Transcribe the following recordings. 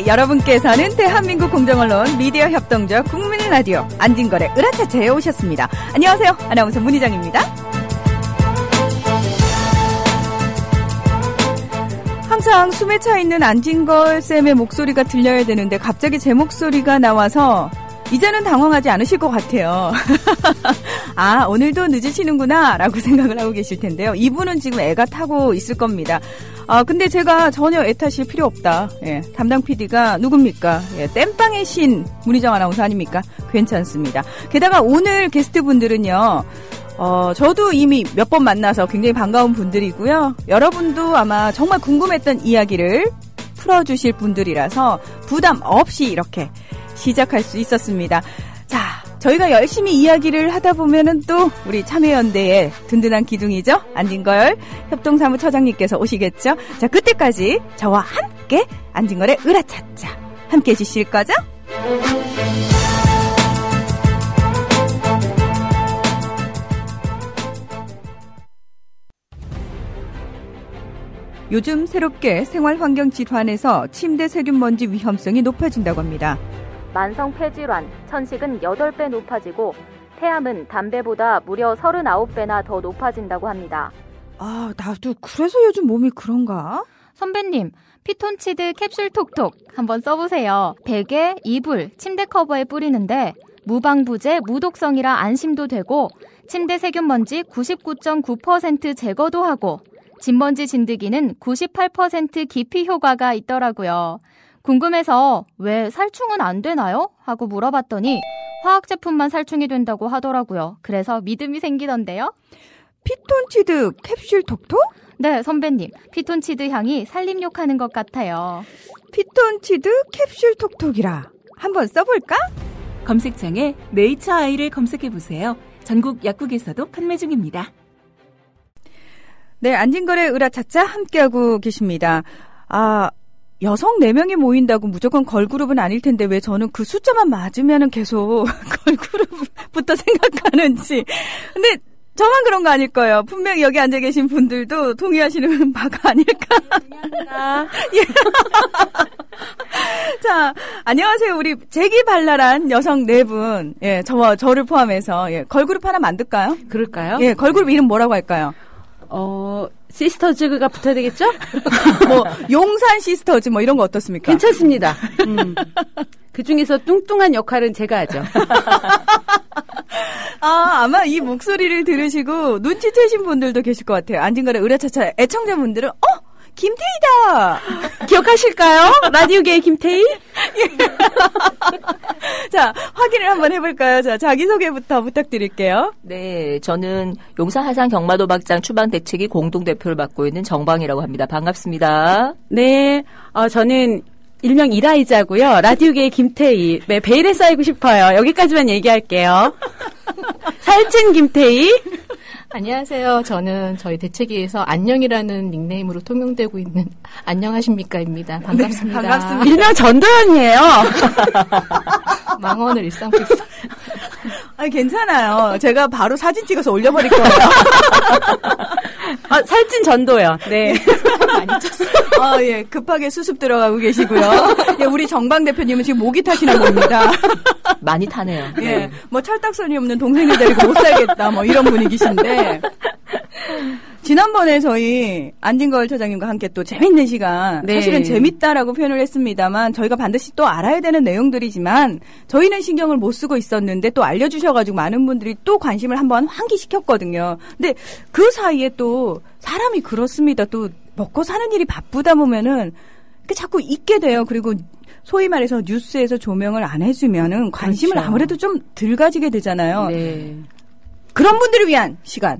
여러분께서는 대한민국 공정언론 미디어 협동조 국민 라디오 안진걸의 으라차차에 오셨습니다. 안녕하세요. 아나운서 문희정입니다. 항상 숨에 차 있는 안진걸 쌤의 목소리가 들려야 되는데 갑자기 제 목소리가 나와서 이제는 당황하지 않으실 것 같아요. 아, 오늘도 늦으시는구나 라고 생각을 하고 계실 텐데요. 이분은 지금 애가 타고 있을 겁니다. 근데 제가 전혀 애타실 필요 없다. 예, 담당 PD가 누굽니까? 예, 땜빵의 신 문희정 아나운서 아닙니까? 괜찮습니다. 게다가 오늘 게스트분들은요. 저도 이미 몇 번 만나서 굉장히 반가운 분들이고요. 여러분도 아마 정말 궁금했던 이야기를 풀어주실 분들이라서 부담 없이 이렇게 시작할 수 있었습니다. 자, 저희가 열심히 이야기를 하다 보면은 또 우리 참여연대의 든든한 기둥이죠. 안진걸 협동사무처장님께서 오시겠죠. 자, 그때까지 저와 함께 안진걸의 으라차차 함께 해주실 거죠? 요즘 새롭게 생활환경 질환에서 침대 세균먼지 위험성이 높아진다고 합니다. 만성 폐질환, 천식은 8배 높아지고 폐암은 담배보다 무려 39배나 더 높아진다고 합니다. 아, 나도 그래서 요즘 몸이 그런가? 선배님, 피톤치드 캡슐 톡톡 한번 써보세요. 베개, 이불, 침대 커버에 뿌리는데 무방부제, 무독성이라 안심도 되고 침대 세균먼지 99.9% 제거도 하고 진먼지 진드기는 98% 기피 효과가 있더라고요. 궁금해서 왜 살충은 안 되나요? 하고 물어봤더니 화학제품만 살충이 된다고 하더라고요. 그래서 믿음이 생기던데요. 피톤치드 캡슐 톡톡? 네, 선배님. 피톤치드 향이 살림욕하는 것 같아요. 피톤치드 캡슐 톡톡이라 한번 써볼까? 검색창에 네이처 아이를 검색해보세요. 전국 약국에서도 판매 중입니다. 네, 안진걸의 으라차차 함께하고 계십니다. 여성 4명이 모인다고 무조건 걸그룹은 아닐 텐데 왜 저는 그 숫자만 맞으면은 계속 걸그룹부터 생각하는지. 근데 저만 그런 거 아닐 거예요. 분명히 여기 앉아 계신 분들도 동의하시는 바가 아닐까. 동의합니다. 예. 자, 안녕하세요. 우리 재기발랄한 여성 4분. 예, 저를 포함해서 예, 걸그룹 하나 만들까요? 그럴까요? 예, 걸그룹 이름 뭐라고 할까요? 시스터즈가 붙어야 되겠죠? 뭐 용산 시스터즈 뭐 이런 거 어떻습니까? 괜찮습니다. 그 중에서 뚱뚱한 역할은 제가 하죠. 아마 이 목소리를 들으시고 눈치채신 분들도 계실 것 같아요. 안진걸의 으라차차 애청자분들은 김태희다! 기억하실까요? 라디오계의 김태희? 자, 확인을 한번 해볼까요? 자, 자기소개부터 부탁드릴게요. 네, 저는 용산 하산 경마도박장 추방대책위 공동대표를 맡고 있는 정방이라고 합니다. 반갑습니다. 네, 저는 일명 이라이자고요. 라디오계의 김태희. 네, 베일에 쌓이고 싶어요. 여기까지만 얘기할게요. 살찐 김태희. 안녕하세요. 저는 저희 대책위에서 안녕이라는 닉네임으로 통용되고 있는 안녕하십니까입니다. 반갑습니다. 네, 반갑습니다. 일명 전도연이에요. 망언을 일삼고 있어요. 아니, 괜찮아요. 제가 바로 사진 찍어서 올려버릴 거예요. 살찐 전도연. 네. 많이 쪘어요. 예, 급하게 수습 들어가고 계시고요. 예, 우리 정방 대표님은 지금 목이 타시나 봅니다. 많이 타네요. 예, 뭐 찰떡선이 없는 동생을 데리고 못 살겠다, 뭐 이런 분위기신데. 지난번에 저희 안진걸 처장님과 함께 또 재밌는 시간, 네. 사실은 재밌다라고 표현을 했습니다만 저희가 반드시 또 알아야 되는 내용들이지만 저희는 신경을 못 쓰고 있었는데 또 알려주셔가지고 많은 분들이 또 관심을 한번 환기시켰거든요. 근데 그 사이에 또 사람이 그렇습니다. 또 먹고 사는 일이 바쁘다 보면은 자꾸 잊게 돼요. 그리고 소위 말해서 뉴스에서 조명을 안 해주면은 관심을 그렇죠. 아무래도 좀 덜 가지게 되잖아요. 네. 그런 분들을 위한 시간.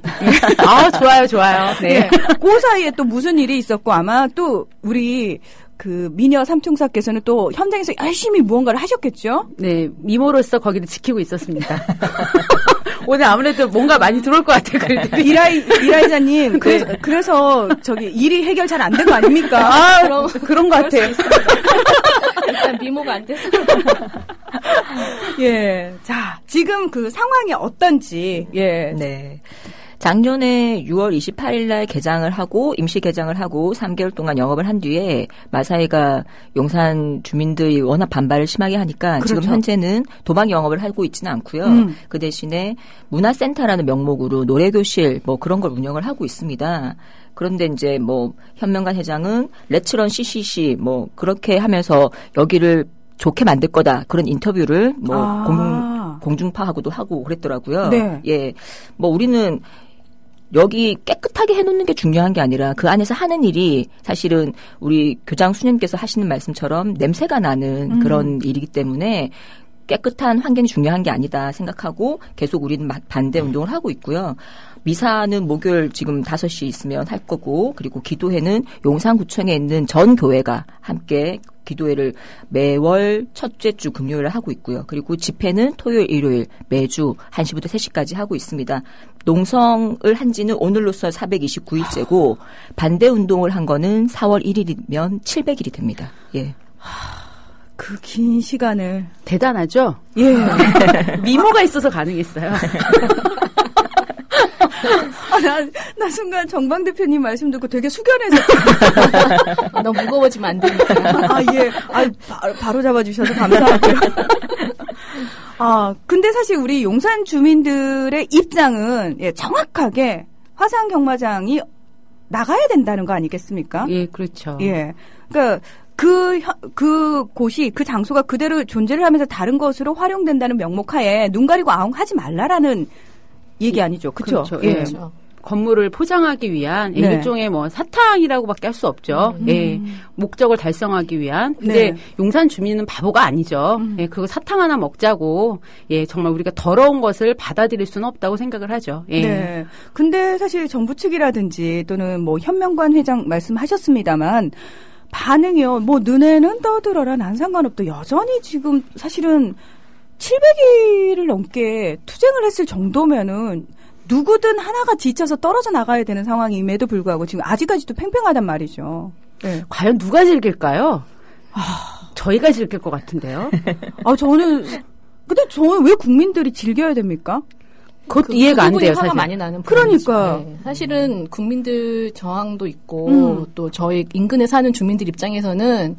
좋아요. 네. 네. 그 사이에 또 무슨 일이 있었고 아마 또 우리 그 미녀 삼총사께서는 또 현장에서 열심히 무언가를 하셨겠죠? 네, 미모로서 거기를 지키고 있었습니다. 오늘 아무래도 뭔가 많이 들어올 것 같아요. 그래도. 이라이자님, 그래서 저기 일이 해결 잘 안 된 거 아닙니까? 그런 것 같아요. 일단 미모가 안 돼서. 예. 자, 지금 그 상황이 어떤지, 예. 네. 작년에 6월 28일 날 개장을 하고 임시 개장을 하고 3개월 동안 영업을 한 뒤에 마사회가 용산 주민들이 워낙 반발을 심하게 하니까 그렇죠. 지금 현재는 도박 영업을 하고 있지는 않고요. 그 대신에 문화센터라는 명목으로 노래교실 뭐 그런 걸 운영을 하고 있습니다. 그런데 이제 뭐 현명관 회장은 레츠런 CCC 뭐 그렇게 하면서 여기를 좋게 만들 거다. 그런 인터뷰를 뭐 공중파하고도 하고 그랬더라고요. 네. 예. 뭐 우리는 여기 깨끗하게 해놓는 게 중요한 게 아니라 그 안에서 하는 일이 사실은 우리 교장 수님께서 하시는 말씀처럼 냄새가 나는 그런 일이기 때문에 깨끗한 환경이 중요한 게 아니다 생각하고 계속 우리는 반대 운동을 하고 있고요. 미사는 목요일 지금 5시 있으면 할 거고 그리고 기도회는 용산구청에 있는 전 교회가 함께 기도회를 매월 첫째 주 금요일에 하고 있고요. 그리고 집회는 토요일, 일요일 매주 1시부터 3시까지 하고 있습니다. 농성을 한 지는 오늘로써 429일째고 반대 운동을 한 거는 4월 1일이면 700일이 됩니다. 예. 그 긴 시간을. 대단하죠? 예. 미모가 있어서 가능했어요. 나 순간 정방 대표님 말씀 듣고 되게 숙연해서. 너무 무거워지면 안 되니까. 예. 바로 잡아주셔서 감사하고요. 근데 사실 우리 용산 주민들의 입장은 정확하게 화상 경마장이 나가야 된다는 거 아니겠습니까? 예, 그렇죠. 예. 그러니까 그 곳이 그 장소가 그대로 존재를 하면서 다른 것으로 활용된다는 명목하에 눈 가리고 아웅 하지 말라라는 얘기 아니죠. 그렇죠? 예. 그렇죠. 건물을 포장하기 위한 네. 일종의 뭐 사탕이라고밖에 할 수 없죠. 예. 목적을 달성하기 위한. 근데 네. 용산 주민은 바보가 아니죠. 예, 그거 사탕 하나 먹자고 예, 정말 우리가 더러운 것을 받아들일 수는 없다고 생각을 하죠. 예. 네. 근데 사실 정부 측이라든지 또는 뭐 현명관 회장 말씀하셨습니다만 반응이요. 뭐 눈에는 떠들어라 난 상관없다. 여전히 지금 사실은 700일을 넘게 투쟁을 했을 정도면은 누구든 하나가 지쳐서 떨어져 나가야 되는 상황임에도 불구하고 지금 아직까지도 팽팽하단 말이죠. 네. 과연 누가 즐길까요? 저희가 즐길 것 같은데요. 근데 저는 왜 국민들이 즐겨야 됩니까? 그것도 이해가 안 돼요, 화가 사실. 많이 나는 그러니까. 네. 사실은 국민들 저항도 있고 또 저희 인근에 사는 주민들 입장에서는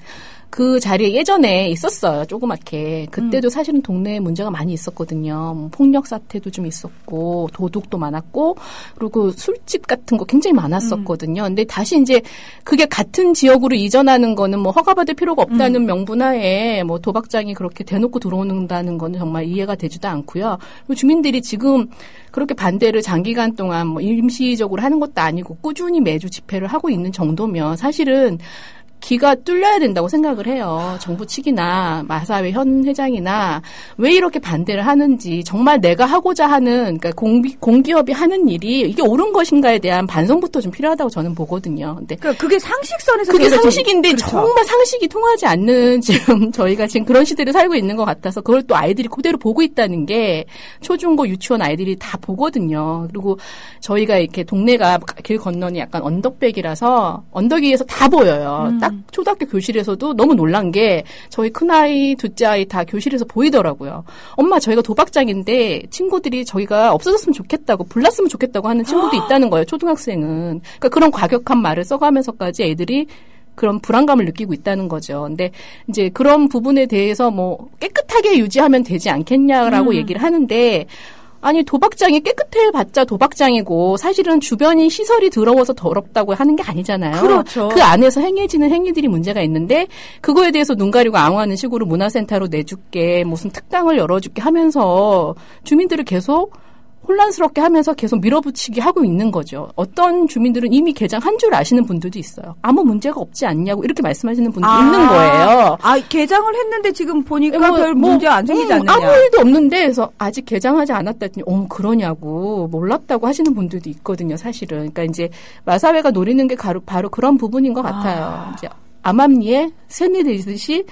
그 자리에 예전에 있었어요. 조그맣게. 그때도 사실은 동네에 문제가 많이 있었거든요. 뭐 폭력 사태도 좀 있었고 도둑도 많았고 그리고 술집 같은 거 굉장히 많았었거든요. 근데 다시 이제 그게 같은 지역으로 이전하는 거는 뭐 허가받을 필요가 없다는 명분하에 뭐 도박장이 그렇게 대놓고 들어오는다는 거는 정말 이해가 되지도 않고요. 그리고 주민들이 지금 그렇게 반대를 장기간 동안 뭐 임시적으로 하는 것도 아니고 꾸준히 매주 집회를 하고 있는 정도면 사실은 기가 뚫려야 된다고 생각을 해요. 정부 측이나 마사회 현 회장이나 왜 이렇게 반대를 하는지 정말 내가 하고자 하는 그러니까 공기업이 하는 일이 이게 옳은 것인가에 대한 반성부터 좀 필요하다고 저는 보거든요. 근데 그러니까 그게 상식선에서 그게 상식인데 그렇죠. 정말 상식이 통하지 않는 지금 저희가 지금 그런 시대를 살고 있는 것 같아서 그걸 또 아이들이 그대로 보고 있다는 게 초중고 유치원 아이들이 다 보거든요. 그리고 저희가 이렇게 동네가 길 건너니 약간 언덕백이라서 언덕 위에서 다 보여요. 딱 초등학교 교실에서도 너무 놀란 게 저희 큰아이, 둘째 아이 다 교실에서 보이더라고요. 엄마 저희가 도박장인데 친구들이 저희가 없어졌으면 좋겠다고 불났으면 좋겠다고 하는 친구도 있다는 거예요. 초등학생은. 그러니까 그런 과격한 말을 써가면서까지 애들이 그런 불안감을 느끼고 있다는 거죠. 근데 이제 그런 부분에 대해서 뭐 깨끗하게 유지하면 되지 않겠냐라고 얘기를 하는데 아니 도박장이 깨끗해봤자 도박장이고 사실은 주변이 시설이 더러워서 더럽다고 하는 게 아니잖아요. 그렇죠. 그 안에서 행해지는 행위들이 문제가 있는데 그거에 대해서 눈 가리고 앙호하는 식으로 문화센터로 내줄게 무슨 특당을 열어줄게 하면서 주민들을 계속 혼란스럽게 하면서 계속 밀어붙이게 하고 있는 거죠. 어떤 주민들은 이미 개장한 줄 아시는 분들도 있어요. 아무 문제가 없지 않냐고 이렇게 말씀하시는 분도 있는 거예요. 개장을 했는데 지금 보니까 별 문제 안 생기지 않느냐. 아무 일도 없는데 그래서 아직 개장하지 않았다 했더니 그러냐고 몰랐다고 하시는 분들도 있거든요. 사실은. 그러니까 이제 마사회가 노리는 게 바로 그런 부분인 것 같아요. 이제 암암리에 샌이 되듯이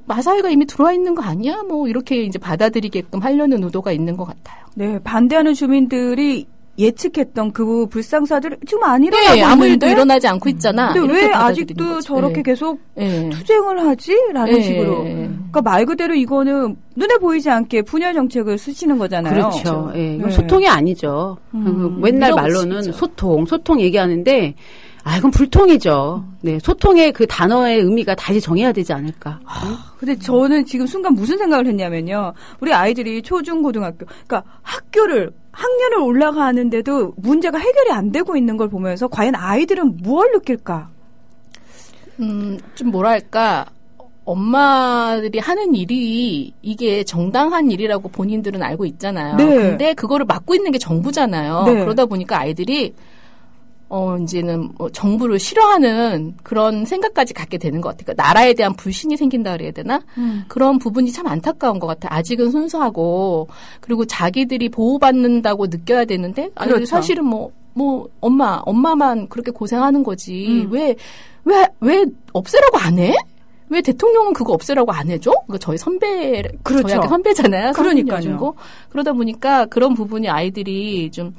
마사회가 이미 들어와 있는 거 아니야? 뭐 이렇게 이제 받아들이게끔 하려는 의도가 있는 것 같아요. 네, 반대하는 주민들이 예측했던 그 불상사들이 지금 안 일어나고 네, 아무 일도 있는데? 일어나지 않고 있잖아. 근데 왜 이렇게 아직도 받아들이는 거지. 저렇게 네. 계속 네. 투쟁을 하지? 라는 네. 식으로. 그러니까 말 그대로 이거는 눈에 보이지 않게 분열 정책을 쓰시는 거잖아요. 그렇죠. 예. 이건 네. 소통이 아니죠. 맨날 말로는 소통 얘기하는데, 이건 불통이죠. 네, 소통의 그 단어의 의미가 다시 정해야 되지 않을까. 근데 저는 지금 순간 무슨 생각을 했냐면요. 우리 아이들이 초중 고등학교, 그러니까 학년을 올라가는데도 문제가 해결이 안 되고 있는 걸 보면서 과연 아이들은 무엇을 느낄까? 좀 뭐랄까. 엄마들이 하는 일이 이게 정당한 일이라고 본인들은 알고 있잖아요. 네. 근데 그거를 막고 있는 게 정부잖아요. 네. 그러다 보니까 아이들이 이제는 뭐 정부를 싫어하는 그런 생각까지 갖게 되는 것 같아요. 그러니까 나라에 대한 불신이 생긴다 그래야 되나? 그런 부분이 참 안타까운 것 같아요. 아직은 순수하고 그리고 자기들이 보호받는다고 느껴야 되는데 아니 그렇죠. 사실은 뭐 엄마만 그렇게 고생하는 거지. 왜 없애라고 안 해? 왜 대통령은 그거 없애라고 안 해줘? 그러니까 저희 그렇죠. 저희 학교 선배잖아요. 그러니까요. 그러다 보니까 그런 부분이 아이들이 좀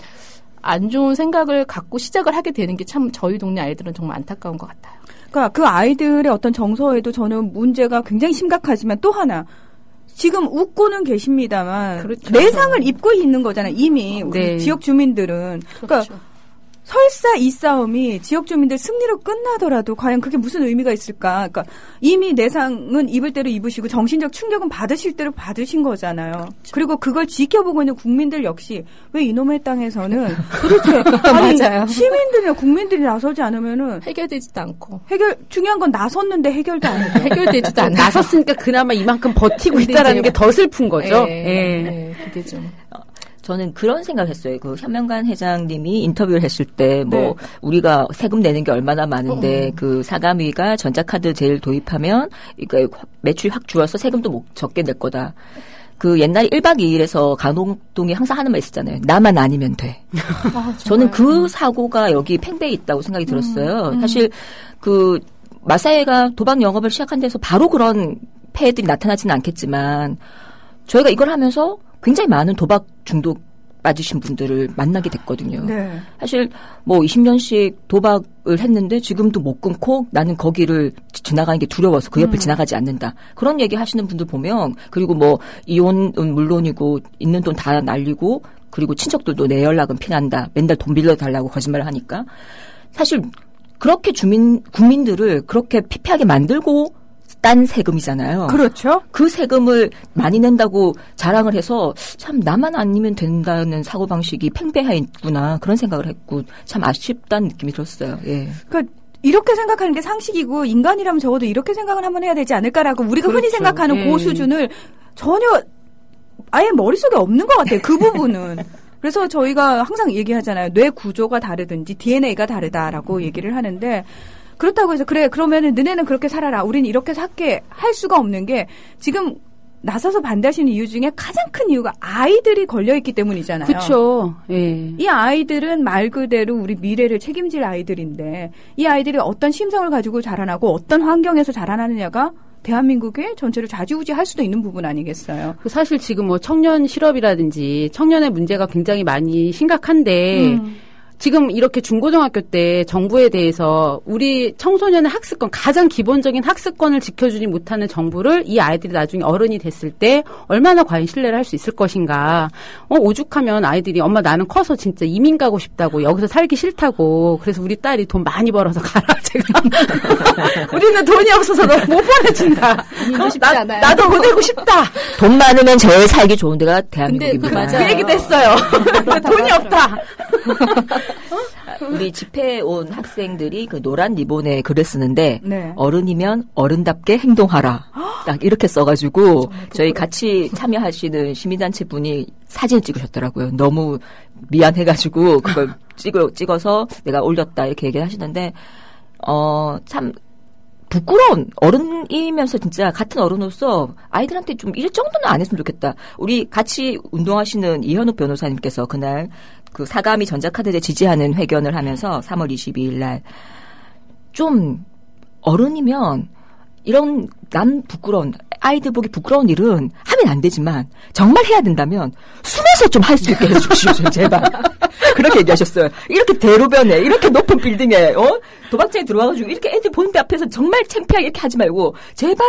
안 좋은 생각을 갖고 시작을 하게 되는 게 참 저희 동네 아이들은 정말 안타까운 것 같아요. 그러니까 그 아이들의 어떤 정서에도 저는 문제가 굉장히 심각하지만 또 하나. 지금 웃고는 계십니다만 그렇죠. 내상을 입고 있는 거잖아요. 이미 우리 네. 지역 주민들은. 그러니까 설사 이 싸움이 지역 주민들 승리로 끝나더라도 과연 그게 무슨 의미가 있을까? 그러니까 이미 내상은 입을 대로 입으시고 정신적 충격은 받으실 대로 받으신 거잖아요. 그렇죠. 그리고 그걸 지켜보고 있는 국민들 역시 왜 이놈의 땅에서는 도대체 아니 맞아요. 시민들이나 국민들이 나서지 않으면은 해결되지도 않고 중요한 건 나섰는데 해결도 안 해요. 해결되지도 않아요. 나섰으니까 그나마 이만큼 버티고 있다라는 게 더 슬픈 거죠. 네, 그게 좀. 저는 그런 생각을 했어요. 그 현명관 회장님이 인터뷰를 했을 때, 네. 우리가 세금 내는 게 얼마나 많은데, 그 사감위가 전자카드 제일 도입하면, 그러니까 매출이 확 줄어서 세금도 적게 낼 거다. 그 옛날에 1박 2일에서 강동동이 항상 하는 말 있었잖아요. 나만 아니면 돼. 저는 그 사고가 여기 팽배해 있다고 생각이 들었어요. 사실 그 마사회가 도박 영업을 시작한 데서 바로 그런 폐해들이 나타나지는 않겠지만, 저희가 이걸 하면서 굉장히 많은 도박 중독 빠지신 분들을 만나게 됐거든요. 네. 사실 20년씩 도박을 했는데 지금도 못 끊고 나는 거기를 지나가는 게 두려워서 그 옆을 지나가지 않는다. 그런 얘기 하시는 분들 보면 그리고 이혼은 물론이고 있는 돈 다 날리고 그리고 친척들도 내 연락은 피난다. 맨날 돈 빌려달라고 거짓말을 하니까 사실 그렇게 국민들을 그렇게 피폐하게 만들고 딴 세금이잖아요. 그렇죠. 그 세금을 많이 낸다고 자랑을 해서 참 나만 아니면 된다는 사고방식이 팽배해 있구나 그런 생각을 했고 참 아쉽다는 느낌이 들었어요. 예. 그러니까 이렇게 생각하는 게 상식이고 인간이라면 적어도 이렇게 생각을 한번 해야 되지 않을까라고 우리가 흔히 그렇죠. 생각하는 그 수준을 전혀 아예 머릿속에 없는 것 같아요. 그 부분은. 그래서 저희가 항상 얘기하잖아요. 뇌 구조가 다르든지 DNA가 다르다라고 얘기를 하는데 그렇다고 해서 그래 그러면은 너네는 그렇게 살아라. 우리는 이렇게 살게 할 수가 없는 게 지금 나서서 반대하시는 이유 중에 가장 큰 이유가 아이들이 걸려있기 때문이잖아요. 그렇죠. 예. 이 아이들은 말 그대로 우리 미래를 책임질 아이들인데 이 아이들이 어떤 심성을 가지고 자라나고 어떤 환경에서 자라나느냐가 대한민국의 전체를 좌지우지할 수도 있는 부분 아니겠어요? 사실 지금 청년 실업이라든지 청년의 문제가 굉장히 많이 심각한데 지금 이렇게 중고등학교 때 정부에 대해서 우리 청소년의 학습권, 가장 기본적인 학습권을 지켜주지 못하는 정부를 이 아이들이 나중에 어른이 됐을 때 얼마나 과연 신뢰를 할 수 있을 것인가. 오죽하면 아이들이 엄마 나는 커서 진짜 이민 가고 싶다고 여기서 살기 싫다고 그래서 우리 딸이 돈 많이 벌어서 가라 제가. 우리는 돈이 없어서 너 못 보내준다. 쉽지 않아요. 나도 보내고 싶다. 돈 많으면 제일 살기 좋은 데가 대한민국입니다. 근데 맞아요. 그 얘기도 했어요. 돈이 없다. 우리 집회에 온 학생들이 그 노란 리본에 글을 쓰는데 네. 어른이면 어른답게 행동하라. 딱 이렇게 써가지고 저희 같이 참여하시는 시민단체 분이 사진을 찍으셨더라고요. 너무 미안해가지고 그걸 찍어서 내가 올렸다 이렇게 얘기를 하시는데 참 부끄러운 어른이면서 진짜 같은 어른으로서 아이들한테 좀 이럴 정도는 안 했으면 좋겠다. 우리 같이 운동하시는 이현욱 변호사님께서 그날 그 사감위 전자카드제 지지하는 회견을 하면서 3월 22일 날 좀 어른이면 이런 남 부끄러운 아이들 보기 부끄러운 일은 하면 안 되지만 정말 해야 된다면 숨어서 좀 할 수 있게 해주십시오 제발. 그렇게 얘기하셨어요. 이렇게 대로변에 이렇게 높은 빌딩에 도박장에 들어와가지고 이렇게 애들 보는 데 앞에서 정말 창피하게 이렇게 하지 말고 제발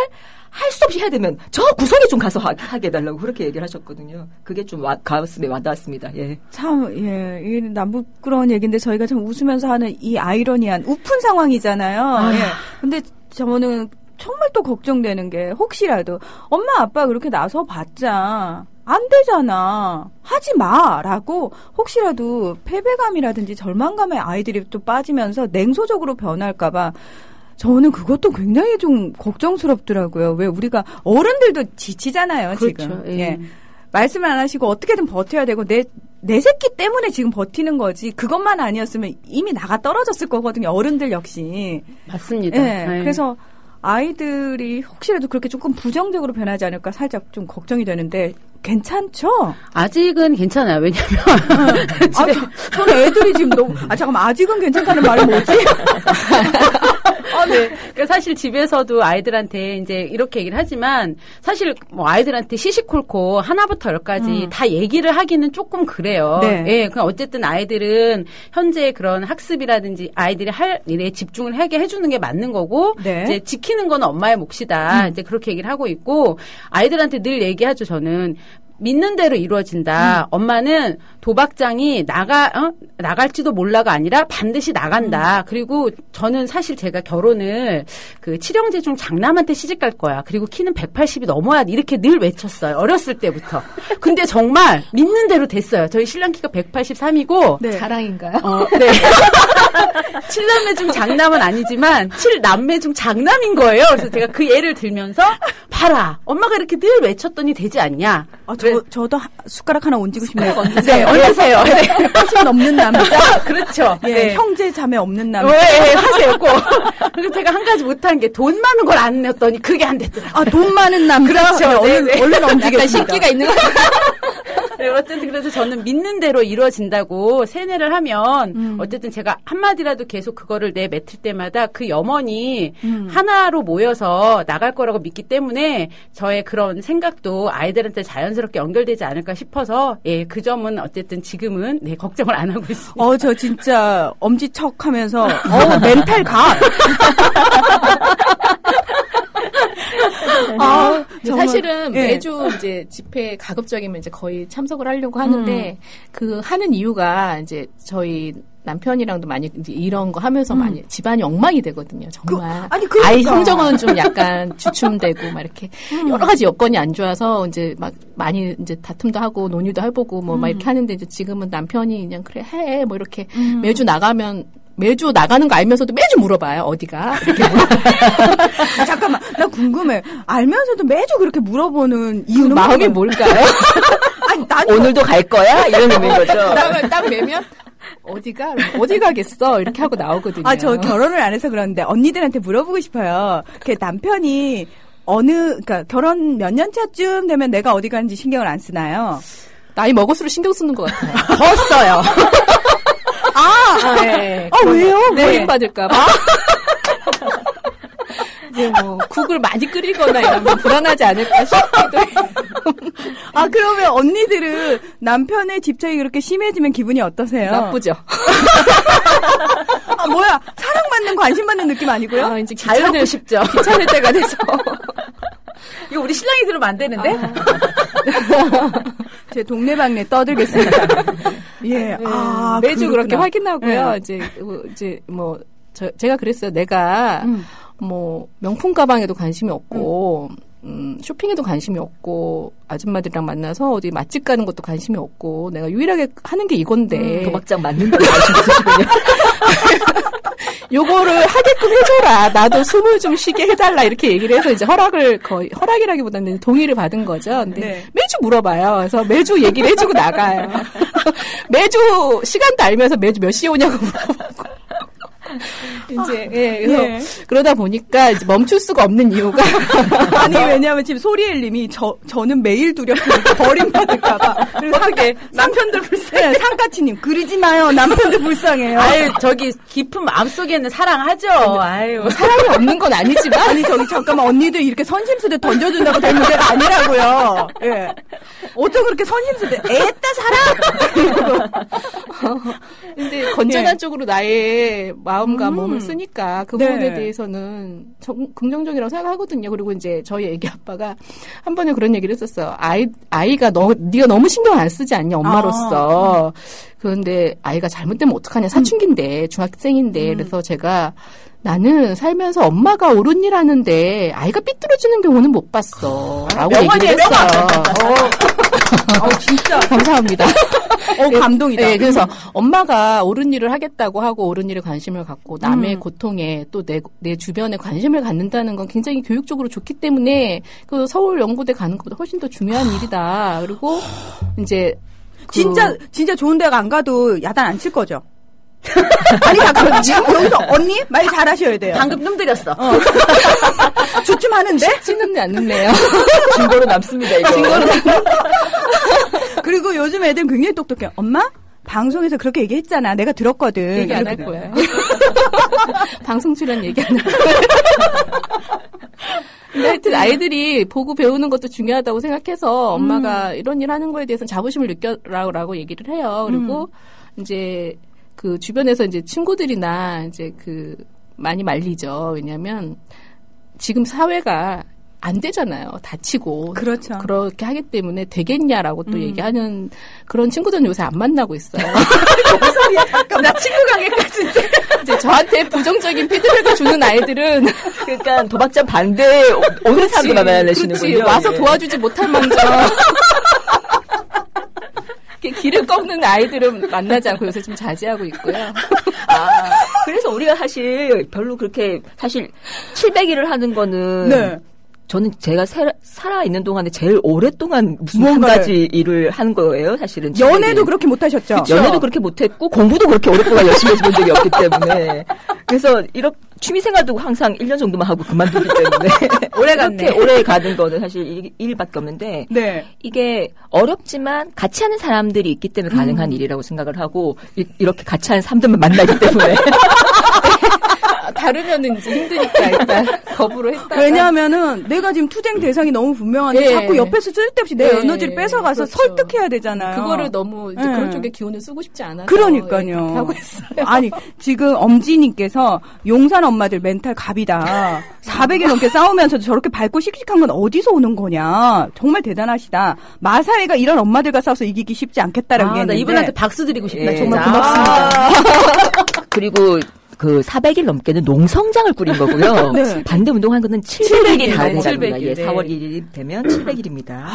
할 수 없이 해야 되면 저 구석에 좀 가서 하게 해달라고 그렇게 얘기를 하셨거든요. 그게 좀 가슴에 와닿았습니다. 예. 참, 예, 이 남부끄러운 얘기인데 저희가 참 웃으면서 하는 이 아이러니한 우픈 상황이잖아요. 예. 근데 저는 정말 또 걱정되는 게 혹시라도 엄마 아빠 그렇게 나서 봤자 안 되잖아. 하지 마라고 혹시라도 패배감이라든지 절망감에 아이들이 또 빠지면서 냉소적으로 변할까봐 저는 그것도 굉장히 좀 걱정스럽더라고요. 왜 우리가 어른들도 지치잖아요. 그렇죠. 지금. 예. 말씀을 안 하시고 어떻게든 버텨야 되고 내 새끼 때문에 지금 버티는 거지. 그것만 아니었으면 이미 나가 떨어졌을 거거든요. 어른들 역시. 맞습니다. 예. 그래서 아이들이 혹시라도 그렇게 조금 부정적으로 변하지 않을까 살짝 좀 걱정이 되는데 괜찮죠? 아직은 괜찮아요. 왜냐면 저는 애들이 지금 너무 잠깐만 아직은 괜찮다는 말이 뭐지? 네. 그러니까 사실 집에서도 아이들한테 이제 이렇게 얘기를 하지만 사실 뭐 아이들한테 시시콜콜 하나부터 열까지 다 얘기를 하기는 조금 그래요. 네. 예. 그냥 어쨌든 아이들은 현재 그런 학습이라든지 아이들이 할 일에 집중을 하게 해주는 게 맞는 거고 네. 이제 지키는 건 엄마의 몫이다. 이제 그렇게 얘기를 하고 있고 아이들한테 늘 얘기하죠. 저는. 믿는 대로 이루어진다. 엄마는 도박장이 나갈지도 몰라가 아니라 반드시 나간다. 그리고 저는 사실 제가 결혼을 그 칠형제 중 장남한테 시집 갈 거야. 그리고 키는 180이 넘어야 이렇게 늘 외쳤어요. 어렸을 때부터. 근데 정말 믿는 대로 됐어요. 저희 신랑 키가 183이고. 네. 자랑인가요? 네. 7남매 중 장남은 아니지만 7남매 중 장남인 거예요. 그래서 제가 그 예를 들면서 봐라. 엄마가 이렇게 늘 외쳤더니 되지 않냐. 저도 숟가락 하나 얹고 싶네요. 네, 얹으세요. 네. 80 넘는 남자. 그렇죠. 예, 네. 형제 자매 없는 남자. 네, 하세요, 꼭. 그리고 제가 한 가지 못한 게 돈 많은 걸 안 냈더니 그게 안 됐더라고요. 돈 많은 남자. 그렇죠. 네, 얼른 얹겠습니다. 약간 신기가 있는 거 네, 어쨌든 그래서 저는 믿는 대로 이루어진다고 세뇌를 하면 어쨌든 제가 한마디라도 계속 그거를 내뱉을 때마다 그 염원이 하나로 모여서 나갈 거라고 믿기 때문에 저의 그런 생각도 아이들한테 자연스럽게 연결되지 않을까 싶어서 예, 그 점은 어쨌든 지금은 네, 걱정을 안 하고 있습니다. 저 진짜 엄지척하면서 멘탈 가. 사실은 예. 매주 이제 집회 가급적이면 이제 거의 참석을 하려고 하는데 그 하는 이유가 이제 저희 남편이랑도 많이 이제 이런 거 하면서 많이 집안이 엉망이 되거든요. 정말. 그러니까. 아이 성적은 좀 약간 주춤되고 막 이렇게 여러 가지 여건이 안 좋아서 이제 막 많이 이제 다툼도 하고 논의도 해보고 뭐 막 이렇게 하는데 이제 지금은 남편이 그냥 그래 해 뭐 이렇게 매주 나가는 거 알면서도 매주 물어봐요. 어디가? 이렇게 잠깐만, 나 궁금해. 알면서도 매주 그렇게 물어보는 이유는 마음이 뭘까요? 아니, 난 오늘도 갈 거야? 이런 의미인 거죠. 딱 매면 어디가? 어디 가겠어? 이렇게 하고 나오거든요. 저 결혼을 안 해서 그러는데 언니들한테 물어보고 싶어요. 남편이 그러니까 결혼 몇 년 차쯤 되면 내가 어디 가는지 신경을 안 쓰나요? 나이 먹을수록 신경 쓰는 것 같아요. 더 써요. 네. 왜요? 버림받을까봐. 이제 뭐 국을 많이 끓이거나 이러면 불안하지 않을까 싶기도 해요. 그러면 언니들은 남편의 집착이 그렇게 심해지면 기분이 어떠세요? 나쁘죠. 뭐야? 사랑받는, 관심받는 느낌 아니고요? 이제 잘 먹고 싶죠. 귀찮을 때가 돼서. 이거 우리 신랑이 들으면 안 되는데? 제 동네방네 떠들겠습니다. 예. 매주 그렇구나. 그렇게 확인하고요. 네. 이제 뭐 제가 그랬어요. 내가 뭐 명품 가방에도 관심이 없고 쇼핑에도 관심이 없고 아줌마들이랑 만나서 어디 맛집 가는 것도 관심이 없고 내가 유일하게 하는 게 이건데 도박장 맞는다고 하시는군요. 요거를 하게끔 해줘라. 나도 숨을 좀 쉬게 해달라. 이렇게 얘기를 해서 이제 허락이라기보다는 동의를 받은 거죠. 근데 네. 매주 물어봐요. 그래서 매주 얘기를 해주고 나가요. 매주 시간도 알면서 매주 몇 시에 오냐고 물어보고. 이제 그래서 그러다 보니까 이제 멈출 수가 없는 이유가 아니 왜냐하면 지금 소리엘님이 저는 매일 두렵습니다. 버림받을까봐. 그리고 남편들 불쌍해. 상가치님 그러지 마요. 남편들 불쌍해요. 아유 저기 깊은 마음속에는 사랑하죠. 아유 사랑이 없는 건 아니지만 아니 저기 잠깐만 언니들 이렇게 선심수대 던져준다고 될 문제가 아니라고요. 예. 어쩜 그렇게 선심수대 애따 사랑. 근데 건전한 쪽으로 나의 마음과 몸을 쓰니까 그 부분에 대해서는 긍정적이라고 생각하거든요. 그리고 이제 저희 애기 아빠가 한 번에 그런 얘기를 했었어요. 아이가 네가 너무 신경 안 쓰지 않냐 엄마로서. 그런데 아이가 잘못되면 어떡하냐 사춘기인데 중학생인데 그래서 제가 나는 살면서 엄마가 옳은 일 하는데 아이가 삐뚤어지는 경우는 못 봤어. 라고 얘기를 했어요. 진짜. 감사합니다. 감동이다. 네, 그래서 엄마가 옳은 일을 하겠다고 하고 옳은 일에 관심을 갖고 남의 고통에 또 내 주변에 관심을 갖는다는 건 굉장히 교육적으로 좋기 때문에 그 서울 연고대 가는 것보다 훨씬 더 중요한 일이다. 그리고 이제 진짜 좋은 데가 안 가도 야단 안 칠 거죠? 아니 잠깐만 지금 여기서 언니 말 잘하셔야 돼요. 방금 뜸들였어. 주춤하는데? 찌는 데 안 늦네요. 증거로 남습니다 이거. 그리고 요즘 애들 굉장히 똑똑해요. 엄마? 방송에서 그렇게 얘기했잖아. 내가 들었거든. 얘기 안 할 거야. 방송 출연 얘기 안 할 거야. 근데 하여튼 아이들이 보고 배우는 것도 중요하다고 생각해서 엄마가 이런 일 하는 거에 대해서는 자부심을 느껴라고 얘기를 해요. 그리고 이제 그 주변에서 이제 친구들이나 이제 그 많이 말리죠. 왜냐하면 지금 사회가 안 되잖아요. 다치고. 그렇죠. 그렇게 하기 때문에 되겠냐라고 또 얘기하는 그런 친구들은 요새 안 만나고 있어요. 무슨 소리야? 잠깐 나 친구 관계까지인데. 이제 저한테 부정적인 피드백을 주는 아이들은 그러니까 도박장 반대 오는 사람도 만나내시는군요. 와서 도와주지 못할 망정. 길을 꺾는 아이들은 만나지 않고 요새 좀 자제하고 있고요. 그래서 우리가 사실 별로 그렇게 사실 700일을 하는 거는 저는 제가 살아있는 동안에 제일 오랫동안 무슨 한 가지 일을 한 거예요, 사실은. 연애도 그렇게 못하셨죠? 그쵸? 연애도 그렇게 못했고, 공부도 그렇게 오랫동안 열심히 해본 적이 없기 때문에. 그래서 이렇게 취미생활도 항상 1년 정도만 하고 그만두기 때문에. 오래 갔네. 이렇게 오래 가는 거는 사실 일밖에 없는데. 이게 어렵지만 같이 하는 사람들이 있기 때문에 가능한 일이라고 생각을 하고, 이렇게 같이 하는 사람들만 만나기 때문에. 다르면은 이제 힘드니까 일단 거부로 했다가. 왜냐하면은 내가 지금 투쟁 대상이 너무 분명한데 자꾸 옆에서 쓸데없이 내 에너지를 뺏어가서 설득해야 되잖아요. 그거를 너무 이제 그런 쪽에 기운을 쓰고 싶지 않아서. 그러니까요. 하고 있어요. 아니 지금 엄지님께서 용산 엄마들 멘탈 갑이다. 400일 넘게 싸우면서도 저렇게 밝고 씩씩한 건 어디서 오는 거냐. 정말 대단하시다. 마사회가 이런 엄마들과 싸워서 이기기 쉽지 않겠다라고 얘기했는데. 이분한테 박수 드리고 싶다. 정말 고맙습니다. 그리고 그 400일 넘게는 농성장을 꾸린 거고요. 반대 운동한 거는 700일이 다 된답니다. 4월 1일이 되면 700일입니다.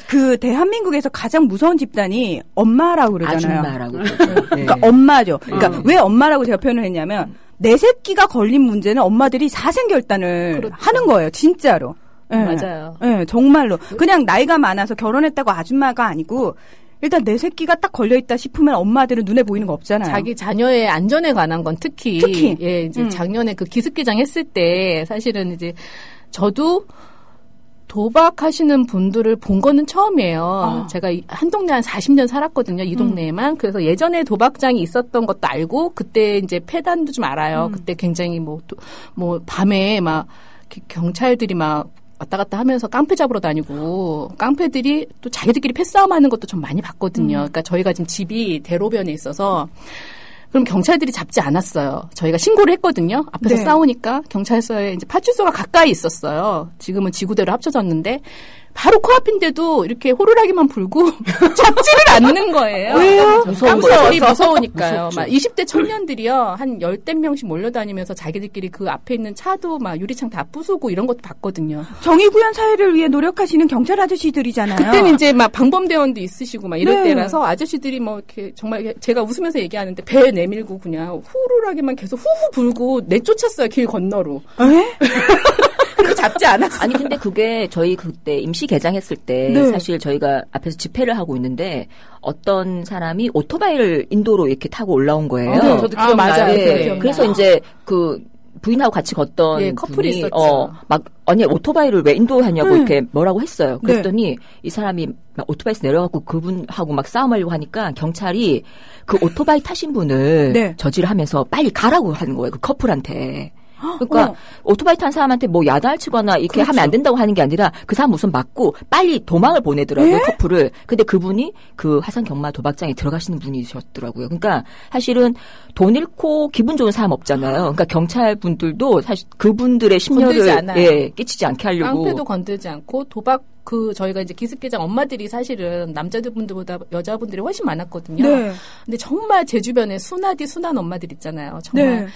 그 대한민국에서 가장 무서운 집단이 엄마라고 그러잖아요. 아줌마라고 그러죠. 그러니까 엄마죠. 그러니까 왜 엄마라고 제가 표현을 했냐면 내 새끼가 걸린 문제는 엄마들이 사생결단을 하는 거예요. 진짜로. 맞아요. 정말로. 그냥 나이가 많아서 결혼했다고 아줌마가 아니고 일단 내 새끼가 딱 걸려있다 싶으면 엄마들은 눈에 보이는 거 없잖아요. 자기 자녀의 안전에 관한 건 특히. 이제 작년에 그 기습기장 했을 때 사실은 이제 저도 도박하시는 분들을 본 거는 처음이에요. 제가 한 동네 한 40년 살았거든요. 이 동네에만. 그래서 예전에 도박장이 있었던 것도 알고 그때 이제 폐단도 좀 알아요. 그때 굉장히 뭐 밤에 막 경찰들이 막 왔다 갔다 하면서 깡패 잡으러 다니고 깡패들이 또 자기들끼리 패싸움하는 것도 좀 많이 봤거든요. 그러니까 저희가 지금 집이 대로변에 있어서 그럼 경찰들이 잡지 않았어요. 저희가 신고를 했거든요. 앞에서 싸우니까 경찰서에 이제 파출소가 가까이 있었어요. 지금은 지구대로 합쳐졌는데 바로 코앞인데도 이렇게 호루라기만 불고 잡지를 않는 거예요. 왜요? 깡패들이 무서우니까요. 막 20대 청년들이요. 한 10대 명씩 몰려다니면서 자기들끼리 그 앞에 있는 차도 막 유리창 다 부수고 이런 것도 봤거든요. 정의구현 사회를 위해 노력하시는 경찰 아저씨들이잖아요. 그때는 이제 막 방범대원도 있으시고 막 이럴 때라서 아저씨들이 뭐 이렇게 정말 제가 웃으면서 얘기하는데 배 내밀고 그냥 호루라기만 계속 후후 불고 내쫓았어요. 길 건너로. 잡지 않았어요. 아니 근데 그게 저희 그때 임시 개장했을 때 네. 사실 저희가 앞에서 집회를 하고 있는데 어떤 사람이 오토바이를 인도로 이렇게 타고 올라온 거예요. 네, 저도 기억나요. 맞아요. 네. 기억나요. 그래서 이제 그 부인하고 같이 걷던 예, 커플이 분이 있었죠. 막 아니 오토바이를 왜 인도하냐고 이렇게 뭐라고 했어요. 네. 그랬더니 이 사람이 막 오토바이에서 내려가고 그분하고 막 싸움하려고 하니까 경찰이 그 오토바이 타신 분을 네. 저지를 하면서 빨리 가라고 하는 거예요. 그 커플한테. 그러니까 오토바이 탄 사람한테 뭐 야단을 치거나 이렇게 하면 안 된다고 하는 게 아니라 그 사람 우선 맞고 빨리 도망을 보내더라고요. 커플을. 근데 그분이 그 화성 경마 도박장에 들어가시는 분이셨더라고요. 그러니까 사실은 돈 잃고 기분 좋은 사람 없잖아요. 그러니까 경찰 분들도 사실 그분들의 심려를 끼치지 않게 하려고. 깡패도 건들지 않고 도박 저희가 이제 기습개장 엄마들이 사실은 남자분들보다 여자분들이 훨씬 많았거든요. 네. 근데 정말 제 주변에 순한 엄마들 있잖아요. 정말 네.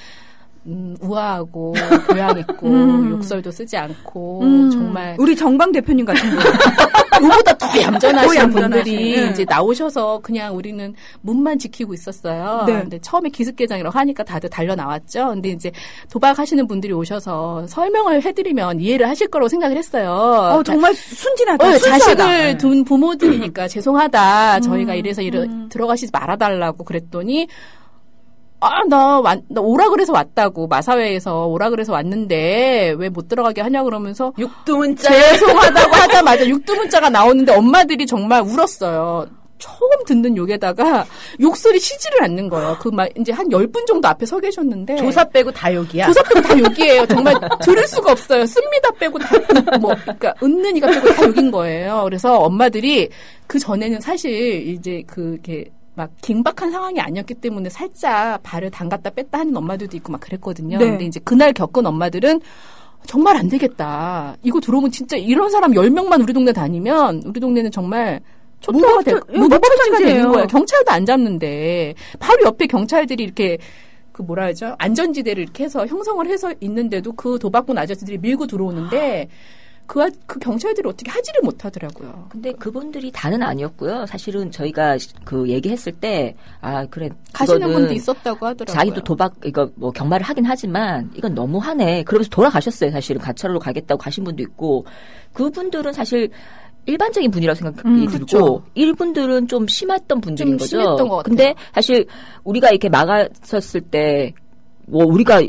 우아하고 교양 있고 욕설도 쓰지 않고 정말 우리 정방 대표님 같은 분. 그보다 더 얌전하신 얌전하신, 분들이 네. 이제 나오셔서 그냥 우리는 문만 지키고 있었어요. 네. 근데 처음에 기습개장이라고 하니까 다들 달려 나왔죠. 근데 이제 도박하시는 분들이 오셔서 설명을 해드리면 이해를 하실 거라고 생각을 했어요. 정말 순진하다. 순수하다. 자식을 둔 부모들이니까 죄송하다. 저희가 이래서 들어가시지 말아달라고 그랬더니 나 오라 그래서 왔다고. 마사회에서 오라 그래서 왔는데 왜 못 들어가게 하냐 그러면서 육두문자. 죄송하다고 하자마자 육두문자가 나오는데 엄마들이 정말 울었어요. 처음 듣는 욕에다가 욕설이 쉬지를 않는 거예요. 이제 한 10분 정도 앞에 서 계셨는데. 조사 빼고 다 욕이야. 조사 빼고 다 욕이에요. 정말 들을 수가 없어요. 씁니다 빼고 다, 그러니까, 은는 이가 빼고 다 욕인 거예요. 그래서 엄마들이 그 전에는 사실 이제 이렇게 막 긴박한 상황이 아니었기 때문에 살짝 발을 담갔다 뺐다 하는 엄마들도 있고 막 그랬거든요. 네. 근데 이제 그날 겪은 엄마들은 정말 안 되겠다. 이거 들어오면 진짜 이런 사람 10명만 우리 동네 다니면 우리 동네는 정말 무법천지가 되는 거예요. 경찰도 안 잡는데 바로 옆에 경찰들이 이렇게 안전지대를 이렇게 해서 형성을 해서 있는데도 그 도박꾼 아저씨들이 밀고 들어오는데 그 경찰들이 어떻게 하지를 못하더라고요. 근데 그분들이 다는 아니었고요. 사실은 저희가 그 얘기했을 때, 그래. 가시는 분도 있었다고 하더라고요. 자기도 경마를 하긴 하지만 이건 너무하네. 그러면서 돌아가셨어요. 사실은 가차로로 가겠다고 가신 분도 있고. 그분들은 사실 일반적인 분이라고 생각이 들고, 이분들은 좀 심했던 분들인 거죠. 심했던 것 같아요. 근데 사실 우리가 이렇게 막았었을 때, 우리가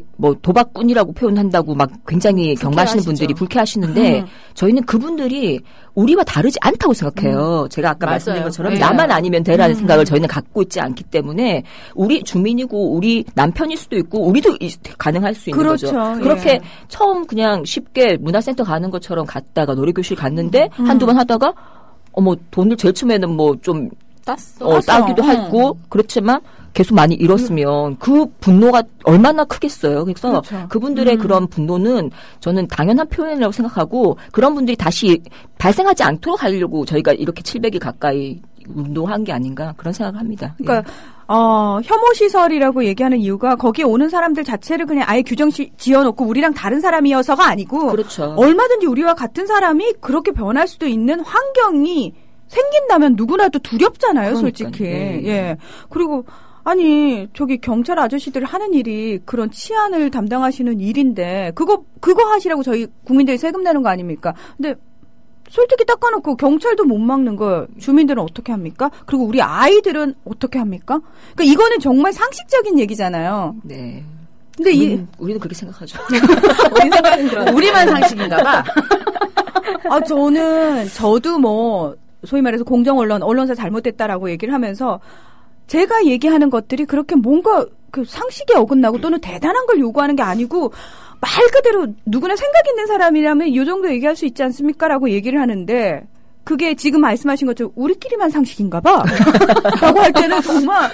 도박꾼이라고 표현한다고 막 굉장히 경마하시는 분들이 불쾌하시는데 저희는 그분들이 우리와 다르지 않다고 생각해요. 제가 아까 말씀드린 것처럼 나만 아니면 되라는 생각을 저희는 갖고 있지 않기 때문에 우리 주민이고 우리 남편일 수도 있고 우리도 가능할 수 있는 거죠. 그렇게 처음 그냥 쉽게 문화센터 가는 것처럼 갔다가 놀이교실 갔는데 한두 번 하다가 돈을 제일 처음에는 좀 따기도 하고 그렇지만 계속 많이 잃었으면 그 분노가 얼마나 크겠어요. 그래서 그분들의 그런 분노는 저는 당연한 표현이라고 생각하고 그런 분들이 다시 발생하지 않도록 하려고 저희가 이렇게 700일 가까이 운동한 게 아닌가 그런 생각을 합니다. 그러니까 혐오시설이라고 얘기하는 이유가 거기에 오는 사람들 자체를 그냥 아예 규정 지어놓고 우리랑 다른 사람이어서가 아니고 그렇죠. 얼마든지 우리와 같은 사람이 그렇게 변할 수도 있는 환경이 생긴다면 누구나도 두렵잖아요. 그러니까요. 솔직히. 예. 그리고 저기 경찰 아저씨들 하는 일이 그런 치안을 담당하시는 일인데 그거 하시라고 저희 국민들이 세금 내는 거 아닙니까? 근데 솔직히 닦아놓고 경찰도 못 막는 거 주민들은 어떻게 합니까? 그리고 우리 아이들은 어떻게 합니까? 그러니까 이거는 정말 상식적인 얘기잖아요. 네. 근데 우리는 그렇게 생각하죠. 우리 생각은 그런 우리만 상식인가 봐. 저도 소위 말해서 언론사 잘못됐다라고 얘기를 하면서 제가 얘기하는 것들이 그렇게 뭔가 상식에 어긋나고 또는 대단한 걸 요구하는 게 아니고 말 그대로 누구나 생각 있는 사람이라면 이 정도 얘기할 수 있지 않습니까? 라고 얘기를 하는데 그게 지금 말씀하신 것처럼 우리끼리만 상식인가 봐. 라고 할 때는 정말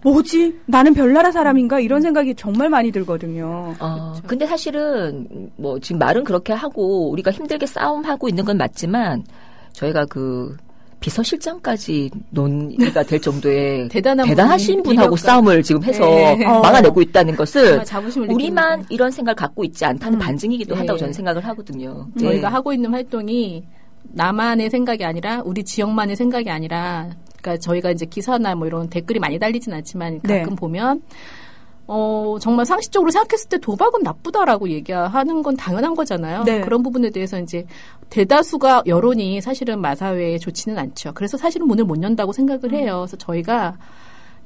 뭐지? 나는 별나라 사람인가? 이런 생각이 정말 많이 들거든요. 근데 사실은 지금 말은 그렇게 하고 우리가 힘들게 싸움하고 있는 건 맞지만 저희가 비서실장까지 논의가 될 정도의 대단하신 분하고 싸움을 지금 해서 막아내고 있다는 것은 우리만 이런 생각을 갖고 있지 않다는 반증이기도 한다고 저는 생각을 하거든요. 저희가 하고 있는 활동이 나만의 생각이 아니라 우리 지역만의 생각이 아니라 그러니까 저희가 이제 기사나 이런 댓글이 많이 달리진 않지만 가끔 보면 정말 상식적으로 생각했을 때 도박은 나쁘다라고 얘기하는 건 당연한 거잖아요. 네. 그런 부분에 대해서 이제 대다수가 여론이 사실은 마사회에 좋지는 않죠. 그래서 사실은 문을 못 연다고 생각을 해요. 그래서 저희가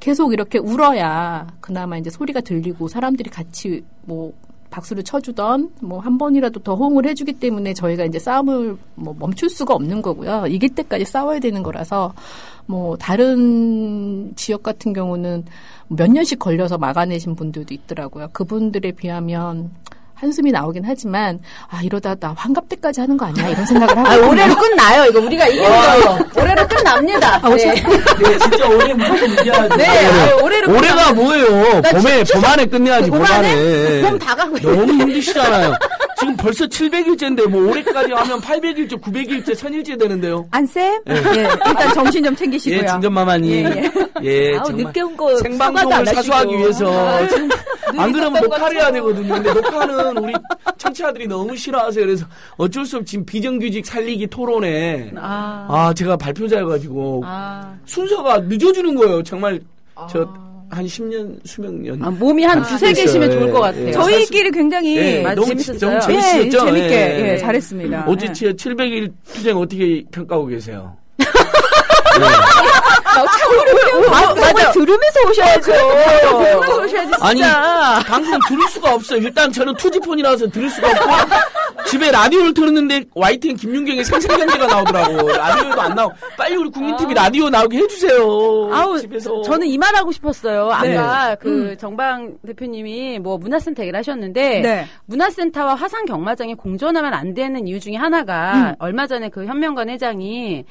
계속 이렇게 울어야 그나마 이제 소리가 들리고 사람들이 같이 뭐 박수를 쳐주던 뭐 한 번이라도 더 호응을 해주기 때문에 저희가 이제 싸움을 뭐 멈출 수가 없는 거고요. 이길 때까지 싸워야 되는 거라서 뭐 다른 지역 같은 경우는 몇 년씩 걸려서 막아내신 분들도 있더라고요. 그분들에 비하면 한숨이 나오긴 하지만 이러다 나 환갑 때까지 하는 거 아니야 이런 생각을 하고 올해로 끝나요. 이거 우리가 이기는 거예요. 올해로 끝납니다. 네, 진짜 올해 무조건 이겨야죠. 네, 올해가 뭐예요? 봄 안에 끝내야지. 봄 안에. 봄 다 가고 너무 힘드시잖아요. 지금 벌써 700일째인데 뭐 올해까지 하면 800일째, 900일째, 1000일째 되는데요. 안쌤? 예, 일단 정신 좀 챙기시고요. 예, 중전마마님. 예, 정말 늦게 온 거 생방송을 사수하기 위해서 지금 안 그러면 녹화를 해야 되거든요. 근데 녹화는 우리 청취자들이 너무 싫어하세요. 그래서 어쩔 수 없이 지금 비정규직 살리기 토론에 제가 발표자여가지고 순서가 늦어지는 거예요. 정말 한 10년 수명년. 몸이 한 두세 개시면 좋을 것 같아요. 저희끼리 굉장히 너무 재밌었어요. 재밌었죠. 재밌게 잘했습니다. 어제 700일 투쟁 어떻게 평가하고 계세요? 맞아. 들으면서 오셔야죠. 들으면서 오셔야지 진짜. 아니 방송 들을 수가 없어요. 일단 저는 투지폰이라서 들을 수가 없고 집에 라디오를 틀었는데 YTN 김윤경의 생생경제가 나오더라고. 라디오도 안 나오고 빨리 우리 국민TV 라디오 나오게 해주세요. 집에서. 저는 이 말 하고 싶었어요. 아까 그 정방 대표님이 뭐 문화센터 얘기를 하셨는데 문화센터와 화상경마장이 공존하면 안 되는 이유 중에 하나가 얼마 전에 그 현명관 회장이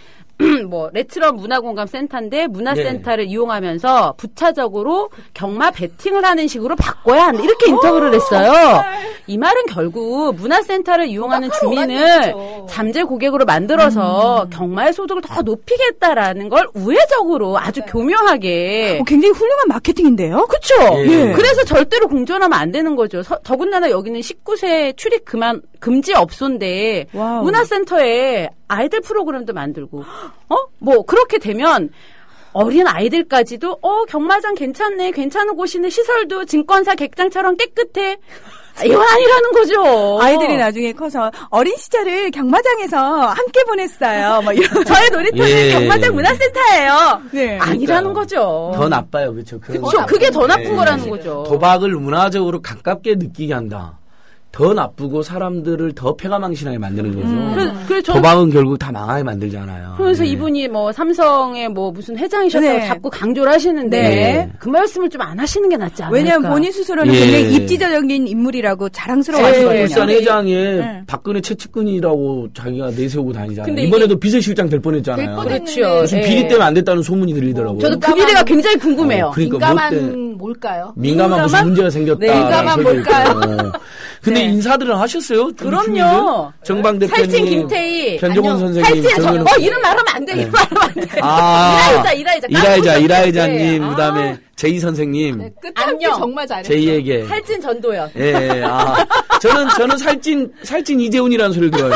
뭐 레트로 문화공감 센터인데 문화센터를 이용하면서 부차적으로 경마 베팅을 하는 식으로 바꿔야 한다 이렇게 인터뷰를 했어요. 이 말은 결국 문화센터를 이용하는 주민을 잠재 고객으로 만들어서 경마의 소득을 더 높이겠다라는 걸 우회적으로 아주 교묘하게 굉장히 훌륭한 마케팅인데요. 그렇죠. 예. 그래서 절대로 공존하면 안 되는 거죠. 더군다나 여기는 19세 출입 금지 업소인데 문화센터에 아이들 프로그램도 만들고 뭐 그렇게 되면 어린 아이들까지도 경마장 괜찮네, 괜찮은 곳이네, 시설도 증권사 객장처럼 깨끗해. 이건 아니라는 거죠. 아이들이 나중에 커서 어린 시절을 경마장에서 함께 보냈어요. 뭐 이런. 저의 놀이터는 경마장 문화센터예요. 네. 아니라는 거죠. 더 나빠요, 그렇죠. 그게 더 나쁜 거라는 거죠. 도박을 문화적으로 가깝게 느끼게 한다. 더 나쁘고 사람들을 더 패가망신하게 만드는 거죠. 그래서 도박은 결국 다 망하게 만들잖아요. 그래서 이분이 뭐 삼성의 뭐 무슨 회장이셨다고 자꾸 강조를 하시는데 그 말씀을 좀 안 하시는 게 낫지 않을까. 왜냐하면 본인 스스로는 굉장히 입지적인 인물이라고 자랑스러워하시거든요. 울산 회장에 박근혜 최측근이라고 자기가 내세우고 다니잖아요. 근데 이번에도 비서실장 될 뻔했잖아요. 그렇죠. 무슨 비리 때문에 안 됐다는 소문이 들리더라고요. 저도 그 비리가 굉장히 궁금해요. 그러니까 민감한 뭘까요? 민감한 무슨 문제가 생겼다. 민감한 뭘까요? 근데 인사들은 하셨어요? 그럼요. 정방 대표님, 살찐 김태희, 변종원 선생님, 이름 말하면 안 돼. 이름 말하면 안 돼. 이라이자님, 그다음에 제이 선생님. 끝함기 정말 잘했어요. 제이에게 살찐 전도연. 저는 살찐 이재훈이라는 소리를 들어요.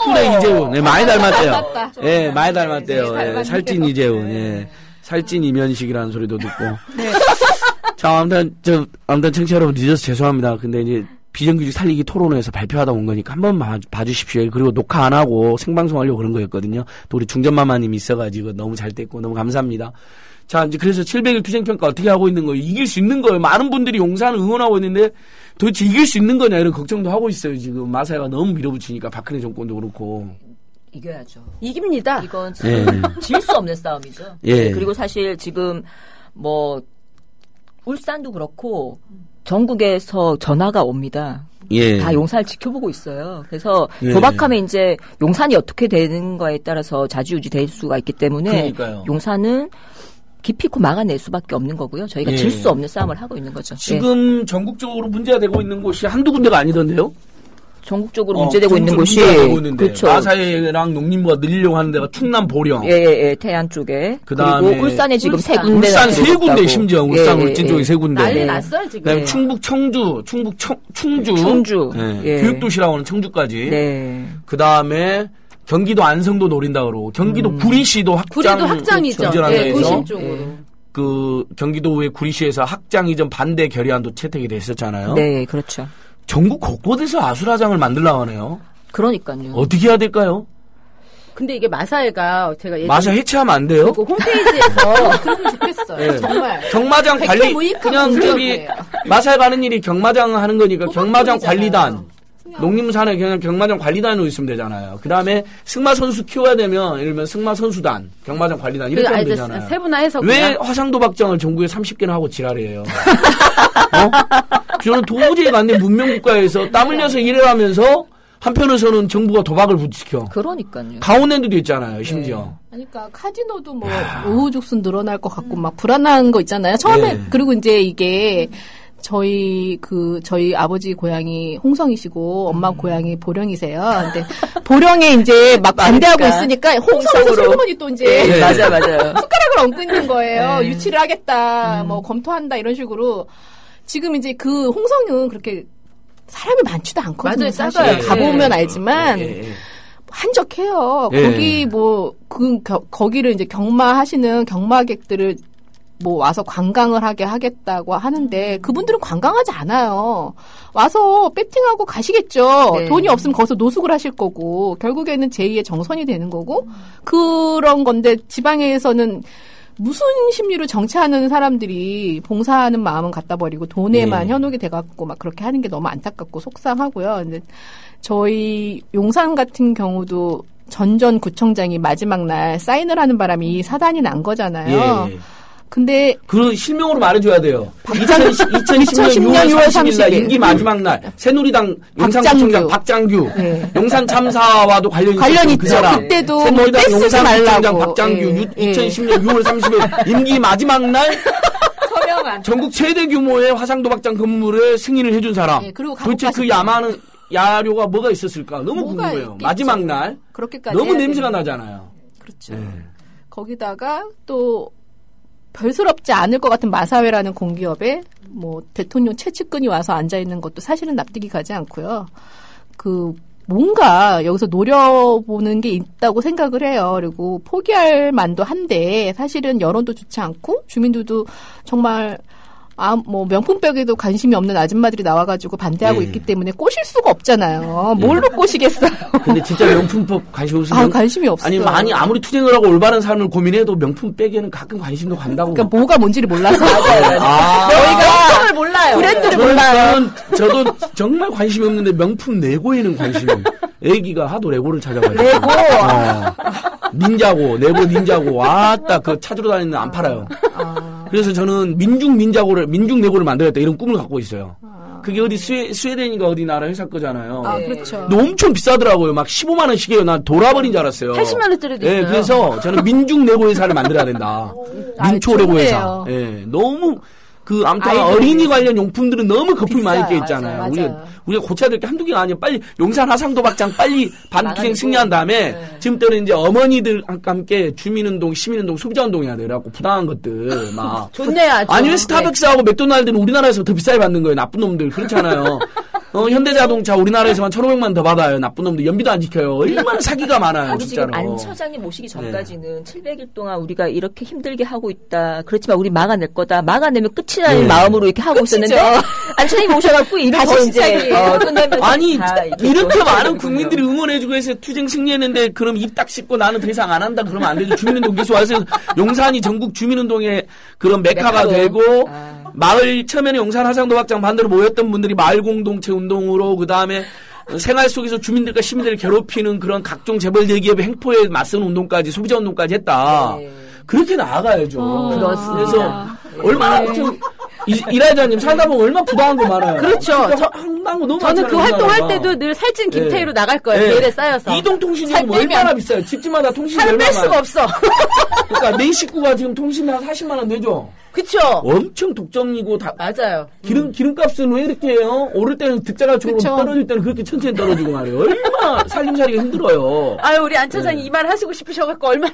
쿨의 이재훈. 네, 많이 닮았대요. 예, 많이 닮았대요. 살찐 이재훈. 살찐 이면식이라는 소리도 듣고. 자, 아무튼 청취자 여러분 늦어서 죄송합니다. 근데 이제 비정규직 살리기 토론회에서 발표하다 온 거니까 한번 봐주십시오. 그리고 녹화 안 하고 생방송 하려고 그런 거였거든요. 또 우리 중전마마님이 있어가지고 너무 잘 됐고 너무 감사합니다. 자, 이제 그래서 700일 투쟁평가 어떻게 하고 있는 거예요? 이길 수 있는 거예요. 많은 분들이 용산을 응원하고 있는데 도대체 이길 수 있는 거냐 이런 걱정도 하고 있어요. 지금 마사야가 너무 밀어붙이니까 박근혜 정권도 그렇고. 이겨야죠. 이깁니다. 이건 질 수 없는 싸움이죠. 그리고 사실 지금 뭐 울산도 그렇고 전국에서 전화가 옵니다. 다 용산을 지켜보고 있어요. 그래서 도박하면 이제 용산이 어떻게 되는 거에 따라서 좌지우지 될 수가 있기 때문에 그러니까요. 용산은 기필코 막아낼 수밖에 없는 거고요. 저희가 질 수 없는 싸움을 하고 있는 거죠. 지금 전국적으로 문제가 되고 있는 곳이 한두 군데가 아니던데요? 전국적으로 문제되고 있는 곳이 그렇죠. 마사회랑 농림부가 늘리려고 하는 데가 충남 보령, 태안 쪽에 그다음에 그리고 울산에 지금 세 군데, 울산 세 군데 심지어 울산 울진 쪽에 세 군데. 난리 났어요 지금. 그다음에 충북 청주, 충주, 교육도시라고 하는 청주까지. 그다음에 경기도 안성도 노린다 그러고 경기도 구리시도 구리도 확장이죠. 도심 쪽으로. 그 경기도의 구리시에서 학장 이전 반대 결의안도 채택이 됐었잖아요. 네, 그렇죠. 전국 곳곳에서 아수라장을 만들려고 하네요. 그러니까요. 어떻게 해야 될까요? 근데 이게 마사회가 제가 예전에 마사 해체하면 안 돼요? 그 홈페이지에서 그러면 좋겠어요. 네. 정말. 경마장 관리 무익한 그냥 저기 공격이에요. 마사회 가는 일이 경마장 하는 거니까 경마장 호박놀이잖아요. 관리단 농림산에 그냥 경마장 관리단으로 있으면 되잖아요. 그 다음에 승마 선수 키워야 되면 예를 들면 승마 선수단, 경마장 관리단 이렇게 하면 되잖아요. 세분화해서 왜 화상도박장을 전국에 30개나 하고 지랄이에요? 저는 도저히 안 돼. 문명국가에서 땀 흘려서 일을 하면서 한편에서는 정부가 도박을 부추겨. 그러니까요. 강원랜드도 있잖아요, 심지어. 그러니까 카지노도 뭐 우후죽순 늘어날 것 같고 막 불안한 거 있잖아요. 처음에 그리고 이제 이게 저희 아버지 고향이 홍성이시고 엄마 고향이 보령이세요. 근데 보령에 이제 막 반대하고 있으니까 홍성에서 슬그머니 또 이제 네, 맞아요. 숟가락을 얹고 있는 거예요. 유치를 하겠다, 뭐 검토한다 이런 식으로. 지금 이제 그 홍성은 그렇게 사람이 많지도 않거든요. 맞아요, 사실. 작아요. 가보면 알지만 한적해요. 거기 뭐 거기를 이제 경마하시는 경마객들을 뭐 와서 관광을 하겠다고 하는데 그분들은 관광하지 않아요. 와서 배팅하고 가시겠죠. 네. 돈이 없으면 거기서 노숙을 하실 거고 결국에는 제2의 정선이 되는 거고 그런 건데 지방에서는 무슨 심리로 정치하는 사람들이 봉사하는 마음은 갖다 버리고 돈에만 현혹이 돼갖고 막 그렇게 하는 게 너무 안타깝고 속상하고요. 근데 저희 용산 같은 경우도 전전 구청장이 마지막 날 사인을 하는 바람에 이 사단이 난 거잖아요. 예. 근데 그 실명으로 말해줘야 돼요. 2010년 6월 30일 날 임기 마지막 날 새누리당 용산구청장 박장규 용산 참사와도 관련 있죠. 그 사람. 그때도 새누리당 뭐 용산구청장 박장규 2010년 6월 30일 임기 마지막 날 전국 최대 규모의 화상도박장 건물에 승인을 해준 사람. 그리고 도대체 그 야료가 뭐가 있었을까? 너무 궁금해요. 있겠죠. 마지막 날 그렇게까지 너무 냄새가 나잖아요. 그렇죠. 거기다가 또 별스럽지 않을 것 같은 마사회라는 공기업에 뭐 대통령 최측근이 와서 앉아 있는 것도 사실은 납득이 가지 않고요. 뭔가 여기서 노려보는 게 있다고 생각을 해요. 그리고 포기할 만도 한데 사실은 여론도 좋지 않고 주민들도 정말 뭐 명품백에도 관심이 없는 아줌마들이 나와가지고 반대하고 있기 때문에 꼬실 수가 없잖아요. 뭘로 꼬시겠어요? 근데 진짜 명품법 관심 없으면 관심이 없어요. 아니 아무리 투쟁을 하고 올바른 삶을 고민해도 명품백에는 가끔 관심도 간다고. 그러니까 뭐가 뭔지를 몰라서. 저희가 명품을 몰라요. 브랜드를 몰라요. 저도 정말 관심이 없는데 명품 레고에는 관심이. 애기가 하도 레고를 찾아가지고. 레고. 닌자고. 왔다 그 찾으러 다니는 안 팔아요. 그래서 저는 민중 레고를 만들었다 이런 꿈을 갖고 있어요. 그게 어디 스웨덴인가 어디 나라 회사 거잖아요. 그렇죠. 근데 엄청 비싸더라고요. 막 15만 원씩이에요. 난 돌아버린 줄 알았어요. 80만 원짜리도 있어요. 네, 그래서 저는 민중 레고 회사를 만들어야 된다. 민초 레고 회사. 예, 너무 아무튼 어린이 관련 용품들은 너무 거품이 많이 껴 있잖아요. 우리가 고쳐야 될 게 한두 개가 아니에요. 빨리 용산 화상도박장 빨리 반투쟁 승리한 다음에 지금 때는 이제 어머니들과 함께 주민운동, 시민운동, 소비자운동 해야 돼요. 부당한 것들 막. 좋네요, 아주. 아니 왜 스타벅스하고 맥도날드는 우리나라에서 더 비싸게 받는 거예요. 나쁜 놈들. 그렇잖아요. 현대자동차 우리나라에서만 1,500만 더 받아요. 나쁜 놈들. 연비도 안 지켜요. 얼마나 사기가 많아요. 우리 진짜로. 지금 안 처장님 모시기 전까지는 700일 동안 우리가 이렇게 힘들게 하고 있다. 그렇지만 우리 막아낼 거다. 막아내면 끝이라는 마음으로 이렇게 하고 있었는데 안 처장님 모셔갖고 이렇게 더 이제 끝내면 아니 이렇게 많은 국민들이 응원해주고 해서 투쟁 승리했는데 그럼 입 딱 씹고 나는 더 이상 안 한다 그러면 안 되죠. 주민운동 계속 와서 용산이 전국 주민운동의 그런 메카가 되고 마을 처음에는 용산 화상도박장 반대로 모였던 분들이 마을 공동체 운동으로 그 다음에 생활 속에서 주민들과 시민들을 괴롭히는 그런 각종 재벌 대기업의 행포에 맞서는 운동까지 소비자 운동까지 했다. 그렇게 나아가야죠. 그렇습니다. 그래서 얼마나 좀 이라이자님 살다 보면 얼마나 부당한 거 많아요. 그렇죠. 황당한 거 너무 많잖아요. 저는 그 활동할 때도 늘 살찐 김태희로 나갈 거예요. 내일에 쌓여서. 이동통신이 얼마나 비싸요. 집집마다 통신이 살을 얼마나 뺄 수가 없어. 그러니까 내 식구가 지금 통신비 한 40만 원 내죠. 그쵸. 엄청 독점이고 다. 맞아요. 기름값은 왜 이렇게 해요? 오를 때는 득자가처럼 떨어질 때는 그렇게 천천히 떨어지고 말이에요. 얼마나 살림살이가 힘들어요. 아유, 우리 안 차장이 이 말 하시고 싶으셔갖고 얼마나.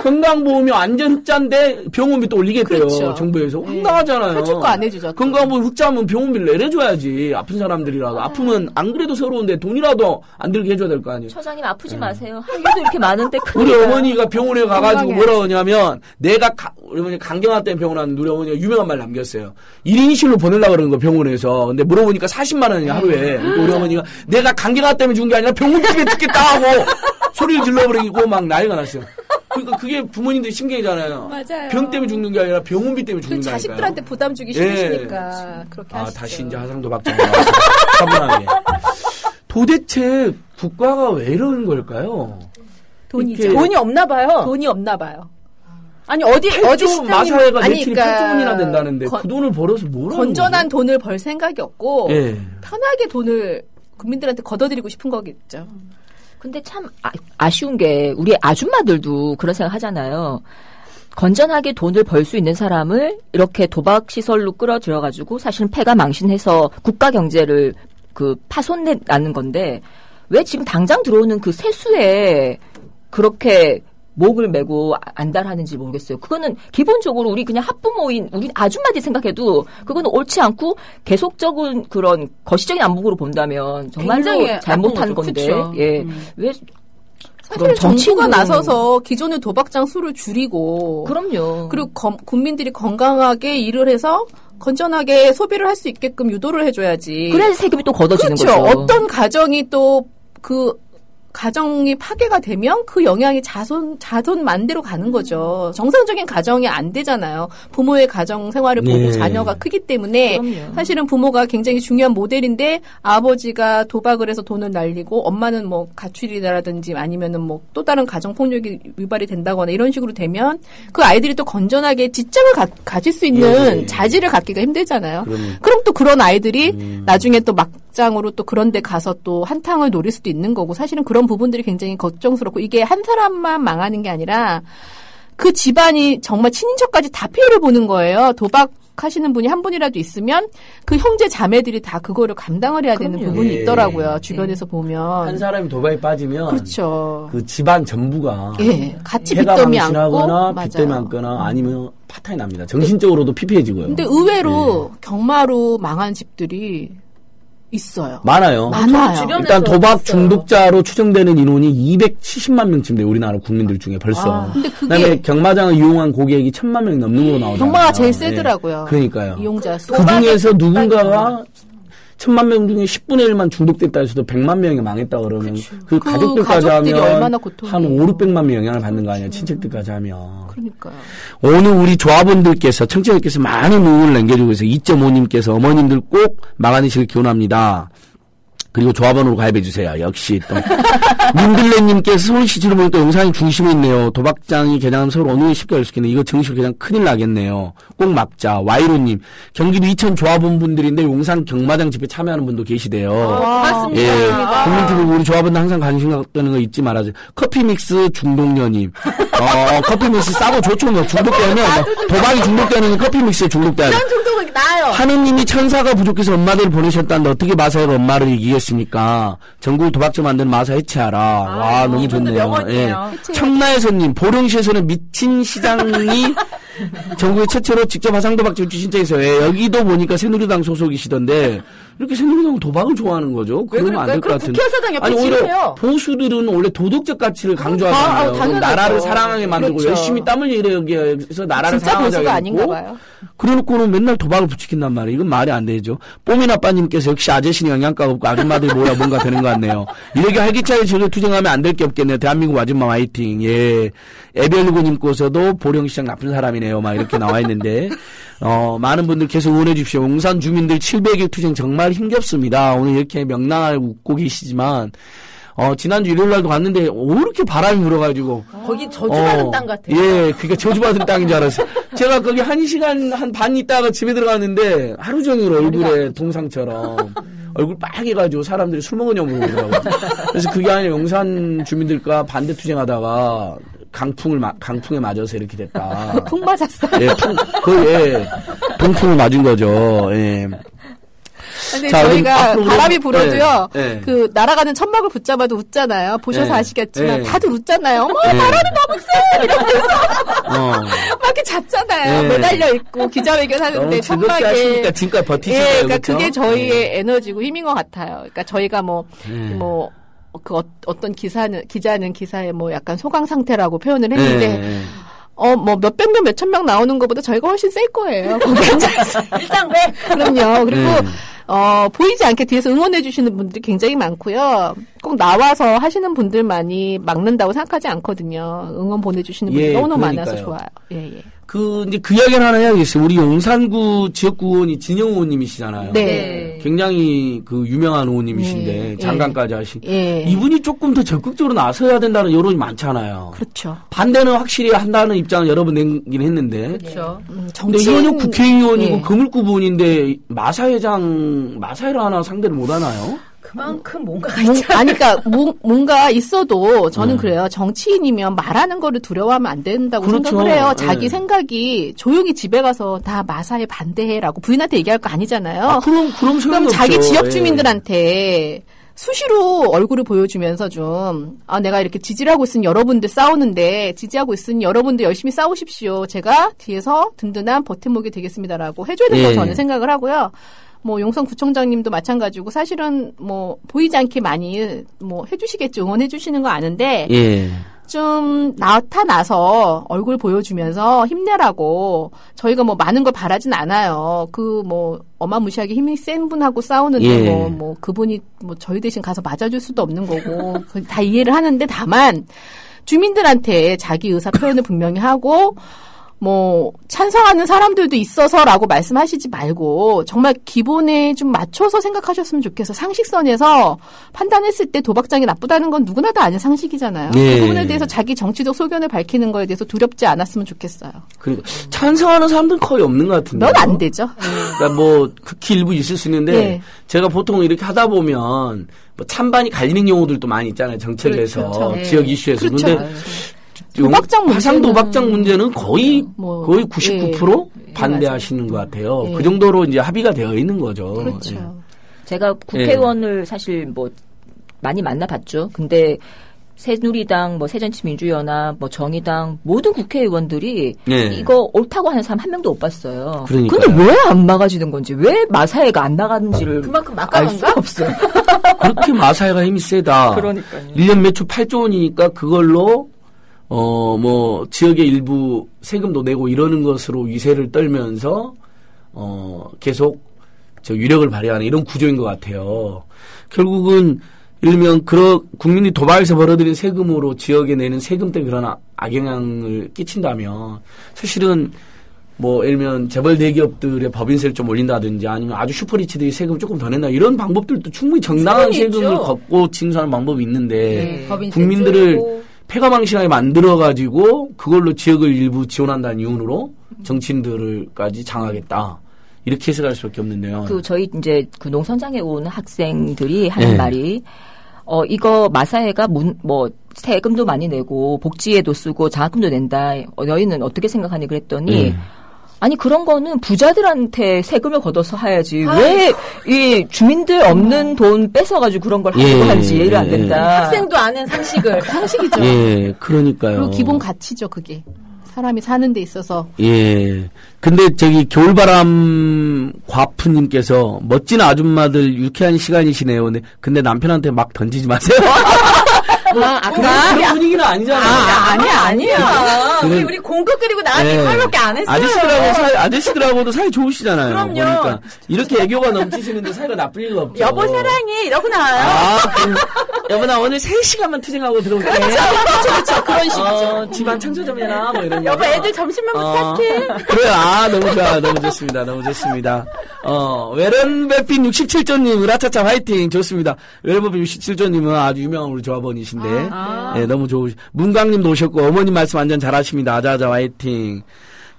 건강보험이 완전 흑자인데 병원비 또 올리겠대요. 그렇죠. 정부에서. 황당하잖아요. 해줄 거 안 해주죠. 건강보험 흑자면 병원비를 내려줘야지. 아픈 사람들이라도. 아프면 안 그래도 서러운데 돈이라도 안 들게 해줘야 될 거 아니에요. 처장님 아프지 마세요. 할 일도 이렇게 많은데. 우리 어머니가 병원에 가가지고 뭐라고 하냐면 우리 어머니 강경화 때문에 병원 왔는데 우리 어머니가 유명한 말 남겼어요. 1인실로 보내려고 그러는 거 병원에서. 근데 물어보니까 40만 원이냐 하루에. 그러니까 우리 어머니가 내가 강경화 때문에 죽은 게 아니라 병원비에 죽겠다 하고 소리를 질러버리고 막 난리가 났어요. 그러니까 그게 부모님들이 신경이잖아요. 맞아요. 병 때문에 죽는 게 아니라 병원비 때문에 죽는 거니까요. 자식들한테 부담 주기 싫으시니까 그렇게 하시죠. 다시 이제 하상도 박장 나왔어요. 차분하게. 도대체 국가가 왜 이러는 걸까요? 돈이 없나 봐요. 돈이 없나 봐요. 아니 어디 마사회가 매출이 그러니까 8조 원이나 된다는데 그 돈을 벌어서 뭘 하는 건전한 거죠? 돈을 벌 생각이 없고 예. 편하게 돈을 국민들한테 걷어들이고 싶은 거겠죠. 근데 참 아쉬운 게 우리 아줌마들도 그런 생각 하잖아요. 건전하게 돈을 벌 수 있는 사람을 이렇게 도박 시설로 끌어들여가지고 사실은 패가 망신해서 국가 경제를 파손내 나는 건데 왜 지금 당장 들어오는 그 세수에 그렇게 목을 메고 안달하는지 모르겠어요. 그거는 기본적으로 우리 그냥 학부모인 우리 아줌마들 생각해도 그거는 옳지 않고 계속적인 그런 거시적인 안목으로 본다면 정말로 잘못한 건데. 예. 왜 사실 정부가 나서서 기존의 도박장 수를 줄이고 그럼요. 그리고 국민들이 건강하게 일을 해서 건전하게 소비를 할 수 있게끔 유도를 해줘야지. 그래야 세금이 또 걷어지는 그렇죠. 거죠. 어떤 가정이 또 가정이 파괴가 되면 그 영향이 자손만대로 가는 거죠. 정상적인 가정이 안 되잖아요. 부모의 가정 생활을 보고 자녀가 크기 때문에 그럼요. 사실은 부모가 굉장히 중요한 모델인데 아버지가 도박을 해서 돈을 날리고 엄마는 뭐 가출이라든지 아니면은 뭐 또 다른 가정 폭력이 유발이 된다거나 이런 식으로 되면 그 아이들이 또 건전하게 지점을 가질 수 있는 자질을 갖기가 힘들잖아요. 그럼 또 그런 아이들이 나중에 또 막장으로 또 그런 데 가서 또 한탕을 노릴 수도 있는 거고 사실은 그런 부분들이 굉장히 걱정스럽고 이게 한 사람만 망하는 게 아니라 그 집안이 정말 친인척까지 다 피해를 보는 거예요. 도박하시는 분이 한 분이라도 있으면 그 형제 자매들이 다 그거를 감당을 해야 되는 부분이 있더라고요. 주변에서 보면. 한 사람이 도박에 빠지면 그렇죠. 그 집안 전부가 같이 빚더미 안거나 안고 빚더미 안거나 아니면 파탄이 납니다. 정신적으로도 피폐해지고요. 근데 의외로 경마로 망한 집들이 있어요. 많아요. 일단 도박 중독자로 추정되는 인원이 270만 명쯤 돼요. 우리나라 국민들 중에 벌써. 근데 그다음에 경마장을 이용한 고객이 1,000만 명이 넘는 걸로 나오잖아요. 경마가 제일 세더라고요. 그러니까요. 이용자 수. 그 중에서 누군가가 1,000만 명 중에 10분의 1만 중독됐다 해서도 100만 명이 망했다 그러면 그 가족들까지 하면 얼마나 한 5, 600만 명 영향을 받는 거 아니에요. 친척들까지 하면. 그러니까요. 오늘 우리 조합원들께서 청취자들께서 많은 응원을 남겨주고 있어요. 2.5님께서 어머님들 꼭 막아내시길 기원합니다. 그리고 조합원으로 가입해주세요. 역시 또. 민들레님께서 서울시 지도보니까 영상이 중심에 있네요. 도박장이 개장하면 서울 어느 게 쉽게 알 수 있겠네. 이거 정식으로 개장 큰일 나겠네요. 꼭 막자. 와이로님. 경기도 이천 조합원분들인데 용산 경마장 집회 참여하는 분도 계시대요. 고맙습니다. 예. 국민TV 우리 조합원들 항상 관심 갖는 거 잊지 말아주세요. 커피믹스 중독녀님. 커피믹스 싸고 좋죠. 뭐 중독되면 도박이 중독되는 커피믹스에 중독돼야 돼. 이런 중독은 나아요. 하느님이 천사가 부족해서 엄마들을 보내셨다는데 어떻게 마사회가 엄마를 이기겠습니까? 전국 도박점 만드는 마사 해체하라. 와, 너무 좋네요. 예. 청라에서님, 보령시에서는 미친 시장이 전국에 최초로 직접 화상도박집을 신청해서 여기도 보니까 새누리당 소속이시던데 이렇게 새누리당은 도박을 좋아하는 거죠? 그러면 안 될 것 같은데. 국회의사당 옆에 아니 오히려 치세요. 보수들은 원래 도덕적 가치를 강조하잖아요. 나라를 사랑하게 만들고 그렇죠. 열심히 땀을 흘리기 위해서 나라를 진짜 사랑하자고 보수가 아닌가 봐요. 그래놓고는 맨날 도박을 부추긴단 말이에요. 이건 말이 안 되죠. 뽀민 아빠님께서 역시 아저씨는 영양가가 없고 아줌마들이 뭐라 뭔가 되는 것 같네요. 이렇게 활기차게 전혀 투쟁하면 안 될 게 없겠네요. 대한민국 아줌마 화이팅. 예. 에벨리고님께서도 보령시장 나쁜 사람이네요. 막 이렇게 나와 있는데 많은 분들 계속 응원해 주십시오. 용산 주민들 700일 투쟁 정말 힘겹습니다. 오늘 이렇게 명랑하게 웃고 계시지만 지난주 일요일날도 갔는데 왜 이렇게 바람이 불어가지고 거기 저주받은 땅 같아요. 예, 그게 저주받은 땅인 줄 알았어요. 제가 거기 1시간 한 반 있다가 집에 들어갔는데 하루 종일 얼굴에 동상처럼 얼굴 빨개가지고 사람들이 술 먹으냐고 그러더라고요. 그래서 그게 아니라 용산 주민들과 반대 투쟁하다가 강풍에 맞아서 이렇게 됐다. 풍 맞았어요. 예, 동풍을 맞은 거죠. 예. 근데 자, 저희가 바람이 불어도요, 네. 그 날아가는 천막을 붙잡아도 웃잖아요. 보셔서 네. 아시겠지만 네. 다들 웃잖아요. 어머 바람이 너무 세! 이러면서 막 이렇게 잡잖아요. 네. 매달려 있고 기자회견 하는데 즐겁게 하시니까 지금까지 버티시네요. 예, 그러니까 그렇죠? 그게 저희의 에너지고 힘인 것 같아요. 그러니까 저희가 어떤 기자는 기사에 뭐 약간 소강 상태라고 표현을 했는데. 뭐 몇백 명, 몇천 명 나오는 것보다 저희가 훨씬 셀 거예요. 일단 왜? 그럼요. 그리고 보이지 않게 뒤에서 응원해 주시는 분들이 굉장히 많고요. 꼭 나와서 하시는 분들만이 막는다고 생각하지 않거든요. 응원 보내주시는 분들이 너무너무 많아서 좋아요. 예. 그 이야기를 하나 해야겠어요. 우리 용산구 지역구 의원이 진영 의원님이시잖아요. 네. 굉장히 그 유명한 의원님이신데 장관까지 하신. 예. 이분이 조금 더 적극적으로 나서야 된다는 여론이 많잖아요. 그렇죠. 반대는 확실히 한다는 입장을 여러 번 내긴 했는데. 그렇죠. 근데 이원영 국회의원이고 금을구 부원인데 마사회를 하나 상대를 못 하나요? 그만큼 뭔가가 있잖아요. 아니, 그러니까 뭔가 있어도 저는 그래요. 정치인이면 말하는 거를 두려워하면 안 된다고 그렇죠. 생각을 해요. 자기 생각이 조용히 집에 가서 다 마사에 반대해라고 부인한테 얘기할 거 아니잖아요. 그럼 자기 지역 주민들한테 수시로 얼굴을 보여주면서 내가 이렇게 지지를 하고 있으니 여러분들 싸우는데 지지하고 있으니 여러분들 열심히 싸우십시오. 제가 뒤에서 든든한 버팀목이 되겠습니다라고 해줘야 된다고 저는 생각을 하고요. 용산구청장님도 마찬가지고 사실은 보이지 않게 많이 해주시겠죠. 응원해 주시는 거 아는데 좀 나타나서 얼굴 보여주면서 힘내라고 저희가 많은 걸 바라진 않아요. 어마무시하게 힘이 센 분하고 싸우는데 그분이 저희 대신 가서 맞아줄 수도 없는 거고 다 이해를 하는데 다만 주민들한테 자기 의사 표현을 분명히 하고 찬성하는 사람들도 있어서라고 말씀하시지 말고, 정말 기본에 좀 맞춰서 생각하셨으면 좋겠어. 상식선에서 판단했을 때 도박장이 나쁘다는 건 누구나 다 아는 상식이잖아요. 그 부분에 대해서 자기 정치적 소견을 밝히는 거에 대해서 두렵지 않았으면 좋겠어요. 그러니까, 찬성하는 사람들은 거의 없는 것 같은데. 몇 안 되죠. 그러니까 극히 일부 있을 수 있는데, 제가 보통 이렇게 하다 보면, 찬반이 갈리는 경우들도 많이 있잖아요. 정책에서, 지역 이슈에서. 근데, 화상 도박장 문제는 거의 99% 반대하시는 것 같아요. 그 정도로 이제 합의가 되어 있는 거죠. 그렇죠. 제가 국회의원을 사실 많이 만나봤죠. 근데 새누리당, 새정치민주연합, 정의당 모든 국회의원들이 이거 옳다고 하는 사람 한 명도 못 봤어요. 그러니까요. 근데 왜 안 막아지는 건지, 왜 마사회가 안 나가는지를 그만큼 알 수가 없어요. 그렇게 마사회가 힘이 세다. 그러니까요. 1년 매출 8조 원이니까 그걸로 지역의 일부 세금도 내고 이러는 것으로 위세를 떨면서, 계속 위력을 발휘하는 이런 구조인 것 같아요. 결국은, 예를 들면, 국민이 도박에서 벌어들인 세금으로 지역에 내는 세금 때문에 그런 악영향을 끼친다면, 사실은, 예를 들면, 재벌 대기업들의 법인세를 좀 올린다든지 아니면 아주 슈퍼리치들이 세금을 조금 더 낸다. 이런 방법들도 충분히 정당한 세금을 걷고 징수하는 방법이 있는데, 국민들을 폐가망신하게 만들어가지고 그걸로 지역을 일부 지원한다는 이유로 정치인들까지 장악했다. 이렇게 해석할 수밖에 없는데요. 저희 이제 농성장에 온 학생들이 하는 말이 이거 마사회가 세금도 많이 내고 복지에도 쓰고 장학금도 낸다. 너희는 어떻게 생각하니? 그랬더니 아니 그런 거는 부자들한테 세금을 걷어서 해야지 왜 이 주민들 없는 돈 뺏어가지고 그런 걸 하려고 하는지 이해가 안 된다. 학생도 아는 상식을. 상식이죠. 그러니까요. 그리고 기본 가치죠, 그게. 사람이 사는 데 있어서. 근데 겨울바람 과프님께서 멋진 아줌마들 유쾌한 시간이시네요. 근데 남편한테 막 던지지 마세요. 그런 분위기는 아니잖아요. 아니야. 우리 공급 그리고 나한테 이걸밖에 안 했어요. 아저씨들하고도 사이 좋으시잖아요. 그럼요. 보니까. 이렇게 애교가 넘치시는데 사이가 나쁠 리가 없죠. 여보 사랑해 이러고 나와요. 여보 나 오늘 3시간만 투쟁하고 들어올게. 그렇죠. 그런 식이죠. 집안 청소 좀 해라. 이런 여보 애들 점심만 부탁해. 그래요. 너무 좋아. 너무 좋습니다. 너무 좋습니다. 외런베핀 67조님 으라차차 화이팅. 좋습니다. 외런베핀 67조님은 아주 유명한 우리 조합원이신데 너무 좋으시. 문강님도 오셨고 어머님 말씀 완전 잘하십니다. 아자아자 화이팅.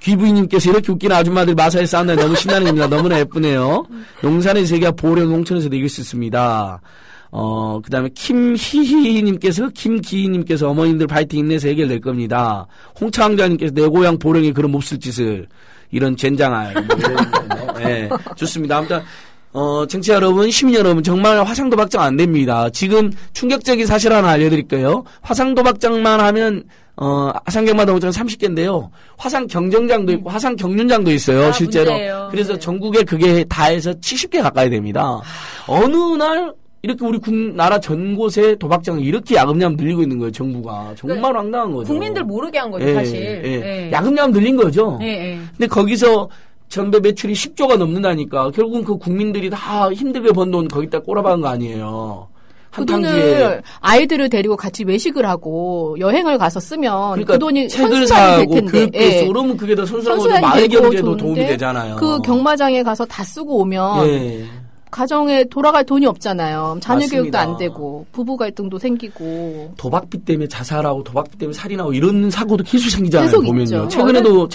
귀부인님께서 이렇게 웃기는 아줌마들 마사에 싸운다 너무 신나는 겁니다. 너무나 예쁘네요. 용산의 세계와 보령 농촌에서도 이길 수 있습니다. 그다음에 김기희님께서 어머님들 파이팅 힘내서 해결될 겁니다. 홍창자님께서 내 고향 보령에 그런 몹쓸 짓을 이런 젠장할. 네, 좋습니다. 아무튼 청취자 여러분, 시민 여러분, 정말 화상도박장 안 됩니다. 지금 충격적인 사실 하나 알려드릴게요. 화상도박장만 하면 화상경마도장 30개인데요. 화상 경정장도 있고 화상 경륜장도 있어요. 실제로. 문제예요. 그래서 전국에 그게 다 해서 70개 가까이 됩니다. 어느 날 이렇게 우리 나라 전곳에 도박장이 이렇게 야금야금 늘리고 있는 거예요. 정부가. 정말 황당한 거죠. 국민들 모르게 한 거죠, 사실. 야금야금 늘린 거죠. 근데 거기서 전배 매출이 10조가 넘는다니까. 결국은 그 국민들이 다 힘들게 번 돈 거기다 꼬라박은 거 아니에요. 그 돈을 아이들을 데리고 같이 외식을 하고 여행을 가서 쓰면 그러니까 그 돈이 책을 사고 교육비에 그러면 그게 더 선순환으로 마을 경제도 도움이 되잖아요. 그 경마장에 가서 다 쓰고 오면 가정에 돌아갈 돈이 없잖아요. 자녀 맞습니다. 교육도 안 되고 부부 갈등도 생기고 도박비 때문에 자살하고 도박비 때문에 살인하고 이런 사고도 계속 생기잖아요. 계속 보면요. 있죠. 최근에도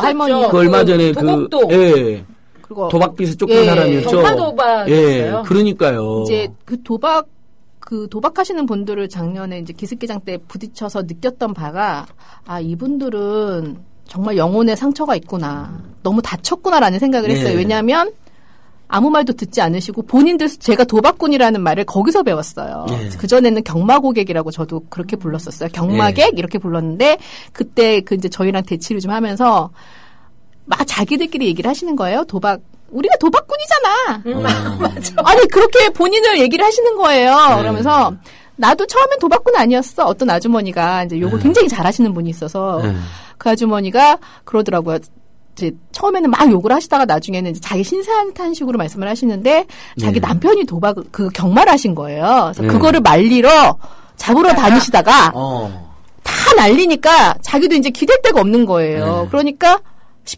할머니 그 얼마 전에 도곡동. 그리고 도박빚에 쫓긴 사람이었죠. 경마도박이었어요. 그러니까요. 이제 도박하시는 분들을 작년에 이제 기습개장 때 부딪혀서 느꼈던 바가 이분들은 정말 영혼에 상처가 있구나. 너무 다쳤구나라는 생각을 했어요. 왜냐하면 아무 말도 듣지 않으시고 본인들 제가 도박꾼이라는 말을 거기서 배웠어요. 그전에는 경마고객이라고 저도 그렇게 불렀었어요. 경마객 이렇게 불렀는데 그때 이제 저희랑 대치를 좀 하면서 막 자기들끼리 얘기를 하시는 거예요. 우리가 도박꾼이잖아. 아니 그렇게 본인을 얘기를 하시는 거예요. 그러면서 나도 처음엔 도박꾼 아니었어. 어떤 아주머니가 이제 욕을 굉장히 잘하시는 분이 있어서 그 아주머니가 그러더라고요. 이제 처음에는 막 욕을 하시다가 나중에는 이제 자기 신세한탄 식으로 말씀을 하시는데 자기 남편이 경마를 하신 거예요. 그래서 그거를 말리러 잡으러 다니시다가 다 날리니까 자기도 이제 기댈 데가 없는 거예요. 그러니까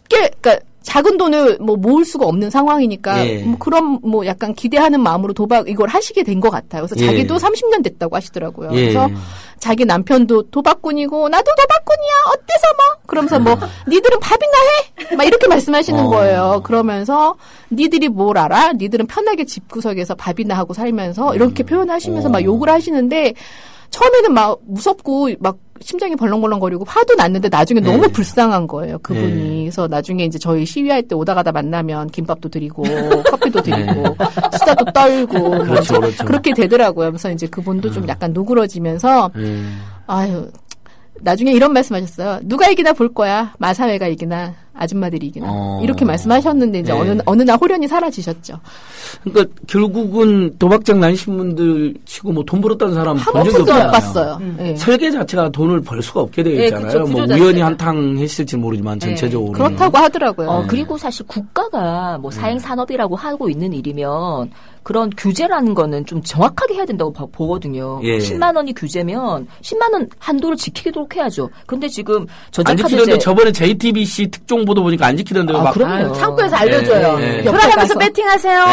그러니까 작은 돈을 모을 수가 없는 상황이니까 그럼 약간 기대하는 마음으로 이걸 하시게 된 것 같아요. 그래서 자기도 30년 됐다고 하시더라고요. 그래서 자기 남편도 도박꾼이고 나도 도박꾼이야. 어때서 그러면서 니들은 밥이나 해? 막 이렇게 말씀하시는 거예요. 그러면서 니들이 뭘 알아? 니들은 편하게 집구석에서 밥이나 하고 살면서 이렇게 표현하시면서 막 욕을 하시는데 처음에는 막 무섭고 막 심장이 벌렁벌렁거리고 화도 났는데 나중에 너무 불쌍한 거예요, 그분이. 그래서 나중에 이제 저희 시위할 때 오다 가다 만나면 김밥도 드리고 커피도 드리고 수다도 떨고 그렇죠. 그렇게 되더라고요. 그래서 이제 그분도 좀 약간 누그러지면서 나중에 이런 말씀하셨어요. 누가 이기나 볼 거야. 마사회가 이기나 아줌마들이 이기나 이렇게 말씀하셨는데 이제 어느 날 호련히 사라지셨죠. 그러니까 결국은 도박장 다니신 분들 치고 돈 벌었다는 사람 본 적이 없잖아요. 못 봤어요. 설계 자체가 돈을 벌 수가 없게 되어 있잖아요. 우연히 한탕 했을지 모르지만 전체적으로 그렇다고 하더라고요. 그리고 사실 국가가 사행 산업이라고 하고 있는 일이면 그런 규제라는 거는 좀 정확하게 해야 된다고 보거든요. 10만 원이 규제면 10만 원 한도를 지키도록 해야죠. 그런데 지금 안 지키던데 저번에 JTBC 특종 보도 보니까 안 지키던데요. 그럼요. 창구에서 알려줘요. 돌아가면서 배팅하세요.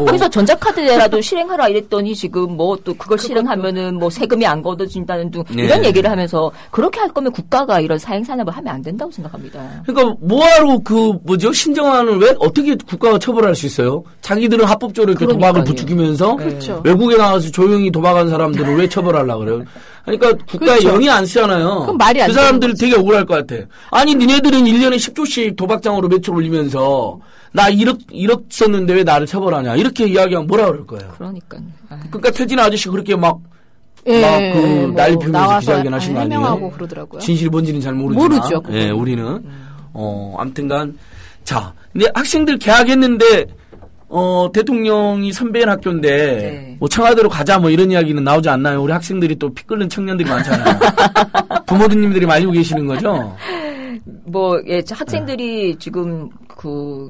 그래서 전자카드라도 실행하라 이랬더니 지금 또 그걸 실행하면은 세금이 안 걷어진다는 등 이런 얘기를 하면서 그렇게 할 거면 국가가 이런 사행 산업을 하면 안 된다고 생각합니다. 그러니까 뭐하러 신정환을 왜 어떻게 국가가 처벌할 수 있어요? 자기들은 합법적으로 이렇게 도박을 부추기면서 외국에 나가서 조용히 도박한 사람들을 왜 처벌하려고 그래요? 그러니까 국가에 영이 안 쓰잖아요. 그럼 말이 안 그 사람들 되게 억울할 것 같아. 아니 니네들은 1년에 10조씩 도박장으로 매출 올리면서 나 1억 썼는데 왜 나를 처벌하냐 이렇게 이야기하면 뭐라 그럴 거예요. 그러니까요. 그러니까 태진 아저씨 그렇게 난리 피우면서 기자회견 하신 거 아니에요? 해명하고 그러더라고요. 진실 뭔지는 잘 모르지만 모르죠. 우리는 아무튼간 자 근데 학생들 개학했는데 대통령이 선배인 학교인데 청와대로 가자 이런 이야기는 나오지 않나요? 우리 학생들이 또 피 끓는 청년들이 많잖아요. 부모님들이 말리고 계시는 거죠? 학생들이 지금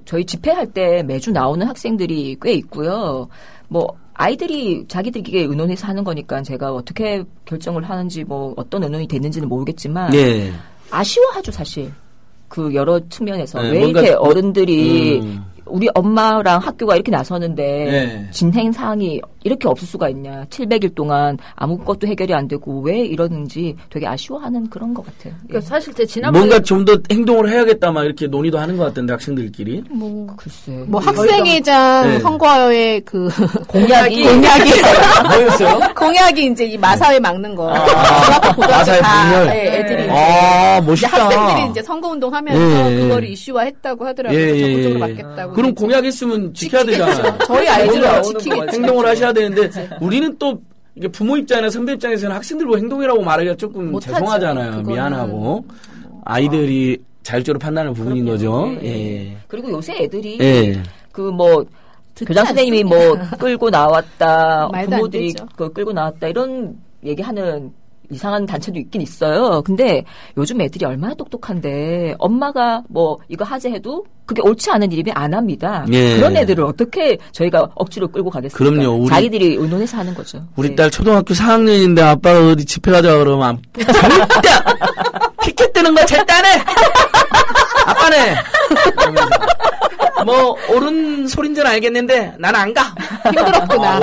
저희 집회할 때 매주 나오는 학생들이 꽤 있고요. 아이들이 자기들끼리 의논해서 하는 거니까 제가 어떻게 결정을 하는지 어떤 의논이 됐는지는 모르겠지만 아쉬워하죠 사실. 여러 측면에서 왜 이렇게 어른들이 우리 엄마랑 학교가 이렇게 나서는데 진행 사항이 이렇게 없을 수가 있냐. 700일 동안 아무것도 해결이 안 되고 왜 이러는지 되게 아쉬워하는 그런 것 같아요. 그러니까 사실 제 지난번에 뭔가 좀 더 행동을 해야겠다 막 이렇게 논의도 하는 것 같던데 학생들끼리. 글쎄. 뭐 학생회장 네. 선거의 그 공약이 뭐였어요? 공약이 이제 이 마사회 막는 거. 마사회 분열. 네, 애들이 이제 아, 이제 멋있다. 학생들이 이제 선거운동 하면서 예, 예. 그거를 이슈화했다고 하더라고요. 예, 예, 적극적으로 예. 막겠다고. 그럼 이제 공약했으면 지켜야 되잖아요. 저희 아이들은 뭔가 지키겠죠. 행동을 하셔야 되는데 우리는 또 이게 부모 입장이나 선배 입장에서는 학생들 뭐 행동이라고 말하기가 조금 못하죠. 죄송하잖아요. 그거는 미안하고 아이들이 자율적으로 판단하는 부분인 거죠. 예. 예. 그리고 요새 애들이 예. 그 뭐 교장 선생님이 뭐 끌고 나왔다, 말도 안 부모들이 되죠. 그 끌고 나왔다 이런 얘기하는 이상한 단체도 있긴 있어요. 근데 요즘 애들이 얼마나 똑똑한데 엄마가 뭐 이거 하재해도 그게 옳지 않은 일이면 안 합니다. 예. 그런 애들을 어떻게 저희가 억지로 끌고 가겠습니까? 그럼요. 자기들이 의논해서 하는 거죠. 우리 네. 딸 초등학교 4학년인데 아빠가 어디 집회 가자 그러면 절대 피켓 뜨는 거 절대 안 해. 아빠네. 이러면서. 뭐 옳은 소린지는 알겠는데 나는 안 가. 힘들었구나.